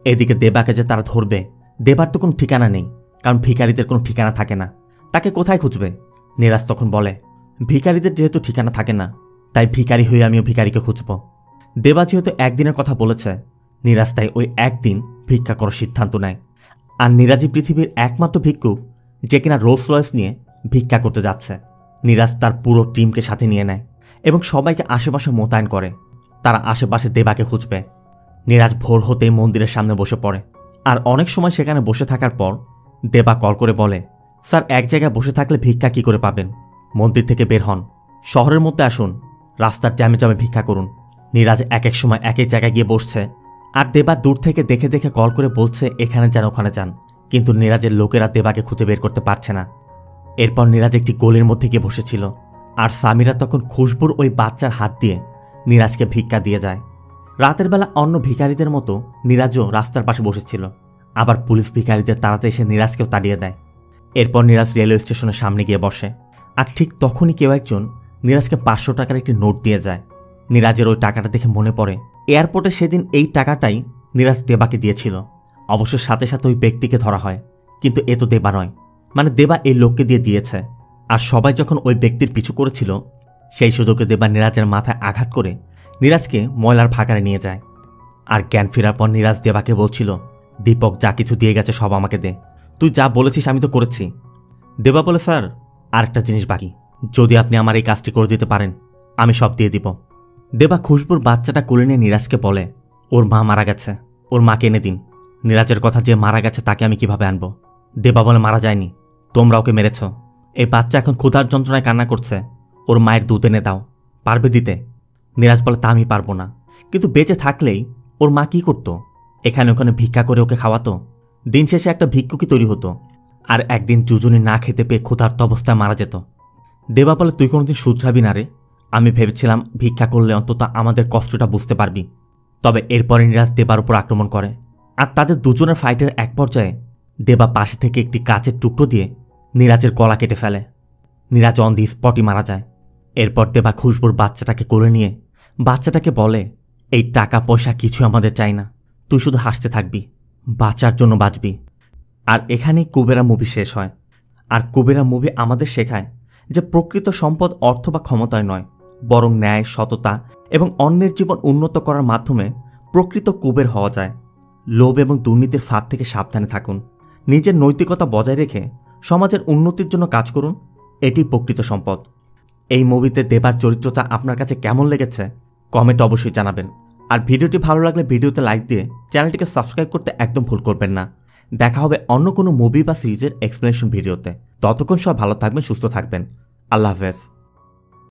এদিকে দেবাকে যে তারা ধরবে, দেবার তো কোনো ঠিকানা নেই, কারণ ভিখারিদের কোনো ঠিকানা থাকে না, তাকে কোথায় খুঁজবে? নিরাজ তখন বলে, ভিখারিদের যেহেতু ঠিকানা থাকে না তাই ভিখারি হয়ে আমিও ভিখারিকে খুঁজব। দেবা যেহেতু একদিনের কথা বলেছে, নিরাজ তাই ওই একদিন ভিক্ষা করার সিদ্ধান্ত নেয়। আর নিরাজই পৃথিবীর একমাত্র ভিক্ষুক যে কিনা রোলস রয়েস নিয়ে ভিক্ষা করতে যাচ্ছে। নিরাজ তার পুরো টিমকে সাথে নিয়ে নেয় এবং সবাইকে আশেপাশে মোতায়েন করে, তারা আশেপাশে দেবাকে খুঁজবে। নিরাজ ভোর হতেই মন্দিরের সামনে বসে পড়ে, আর অনেক সময় সেখানে বসে থাকার পর দেবা কল করে বলে, স্যার এক জায়গায় বসে থাকলে ভিক্ষা কি করে পাবেন? মন্দির থেকে বের হন, শহরের মধ্যে আসুন, রাস্তার জ্যামে জ্যামে ভিক্ষা করুন। নিরাজ এক এক সময় এক এক জায়গায় গিয়ে বসছে, আর দেবা দূর থেকে দেখে দেখে কল করে বলছে এখানে যান ওখানে যান, কিন্তু নিরাজের লোকেরা দেবাকে খুঁজে বের করতে পারছে না। এরপর নিরাজ একটি গলির মধ্যে গিয়ে বসেছিল, আর সামিরা তখন খুশবুর ওই বাচ্চার হাত দিয়ে নিরাজকে ভিক্ষা দিয়ে যায়। রাতের বেলা অন্য ভিখারিদের মতো নিরাজও রাস্তার পাশে বসেছিল, আবার পুলিশ ভিখারিদের তাড়াতে এসে নিরাজকেও তাড়িয়ে দেয়। এরপর নিরাজ রেলওয়ে স্টেশনের সামনে গিয়ে বসে, আর ঠিক তখনই কেউ একজন নিরাজকে 500 টাকার একটি নোট দিয়ে যায়। নিরাজের ওই টাকাটা দেখে মনে পড়ে এয়ারপোর্টে সেদিন এই টাকাটাই নিরাজ দেবাকে দিয়েছিল। অবশ্য সাথে সাথে ওই ব্যক্তিকে ধরা হয়, কিন্তু এ তো দেবা নয়, মানে দেবা এই লোককে দিয়ে দিয়েছে। আর সবাই যখন ওই ব্যক্তির পিছু করেছিল সেই সুযোগে দেবা নিরাজের মাথায় আঘাত করে নিরাজকে ময়লার ভাগারে নিয়ে যায়। আর জ্ঞান ফেরার পর নিরাজ দেবাকে বলছিল, দীপক যা কিছু দিয়ে গেছে সব আমাকে দে। তুই যা বলেছিস আমি তো করেছি। দেবা বলে, স্যার আরেকটা জিনিস বাকি, যদি আপনি আমার এই কাজটি করে দিতে পারেন আমি সব দিয়ে দিব। দেবা খুশবুর বাচ্চাটা কোলে নিয়ে নিরাজকে বলে, ওর মা মারা গেছে, ওর মাকে এনে দিন। নিরাজের কথা, যে মারা গেছে তাকে আমি কিভাবে আনবো? দেবা বলে, মারা যায়নি, তোমরা ওকে মেরেছ। এই বাচ্চা এখন ক্ষুধার যন্ত্রণায় কান্না করছে, ওর মায়ের দুধ এনে দাও। পারবে দিতে? নিরাজ বলে, তা আমি পারবো না, কিন্তু বেঁচে থাকলেই ওর মা কি করতো? এখানে ওখানে ভিক্ষা করে ওকে খাওয়াতো। দিন শেষে একটা ভিক্ষুকই তৈরি হতো, আর একদিন দুজনে না খেতে পেয়ে ক্ষুধার্ত অবস্থায় মারা যেত। দেবা বলে, তুই কোনোদিন শুধরাবি না রে। আমি ভেবেছিলাম ভিক্ষা করলে অন্তত আমাদের কষ্টটা বুঝতে পারবি। তবে এরপরে নিরাজ দেবার উপর আক্রমণ করে, আর তাদের দুজনের ফাইটের এক পর্যায়ে দেবা পাশে থেকে একটি কাচের টুকরো দিয়ে নিরাজের গলা কেটে ফেলে। নিরাজ অন দি স্পটই মারা যায়। এরপর দেবা খুশবুর বাচ্চাটাকে কোলে নিয়ে বাচ্চাটাকে বলে, এই টাকা পয়সা কিছু আমাদের চাই না, তুই শুধু হাসতে থাকবি, বাঁচার জন্য বাঁচবি। আর এখানেই কুবেরা মুভি শেষ হয়। আর কুবেরা মুভি আমাদের শেখায় যে প্রকৃত সম্পদ অর্থ বা ক্ষমতায় নয়, বরং ন্যায়, সততা এবং অন্যের জীবন উন্নত করার মাধ্যমে প্রকৃত কুবের হওয়া যায়। লোভ এবং দুর্নীতির ফাঁদ থেকে সাবধানে থাকুন, নিজের নৈতিকতা বজায় রেখে সমাজের উন্নতির জন্য কাজ করুন, এটি প্রকৃত সম্পদ। এই মুভিতে দেবার চরিত্রটা আপনার কাছে কেমন লেগেছে কমেন্ট অবশ্যই জানাবেন। আর ভিডিওটি ভালো লাগলে ভিডিওতে লাইক দিয়ে চ্যানেলটিকে সাবস্ক্রাইব করতে একদম ভুল করবেন না। দেখা হবে অন্য কোনো মুভি বা সিরিজের এক্সপ্লেনেশন ভিডিওতে। ততক্ষণ সব ভালো থাকবেন, সুস্থ থাকবেন। আল্লাহ হাফেজ।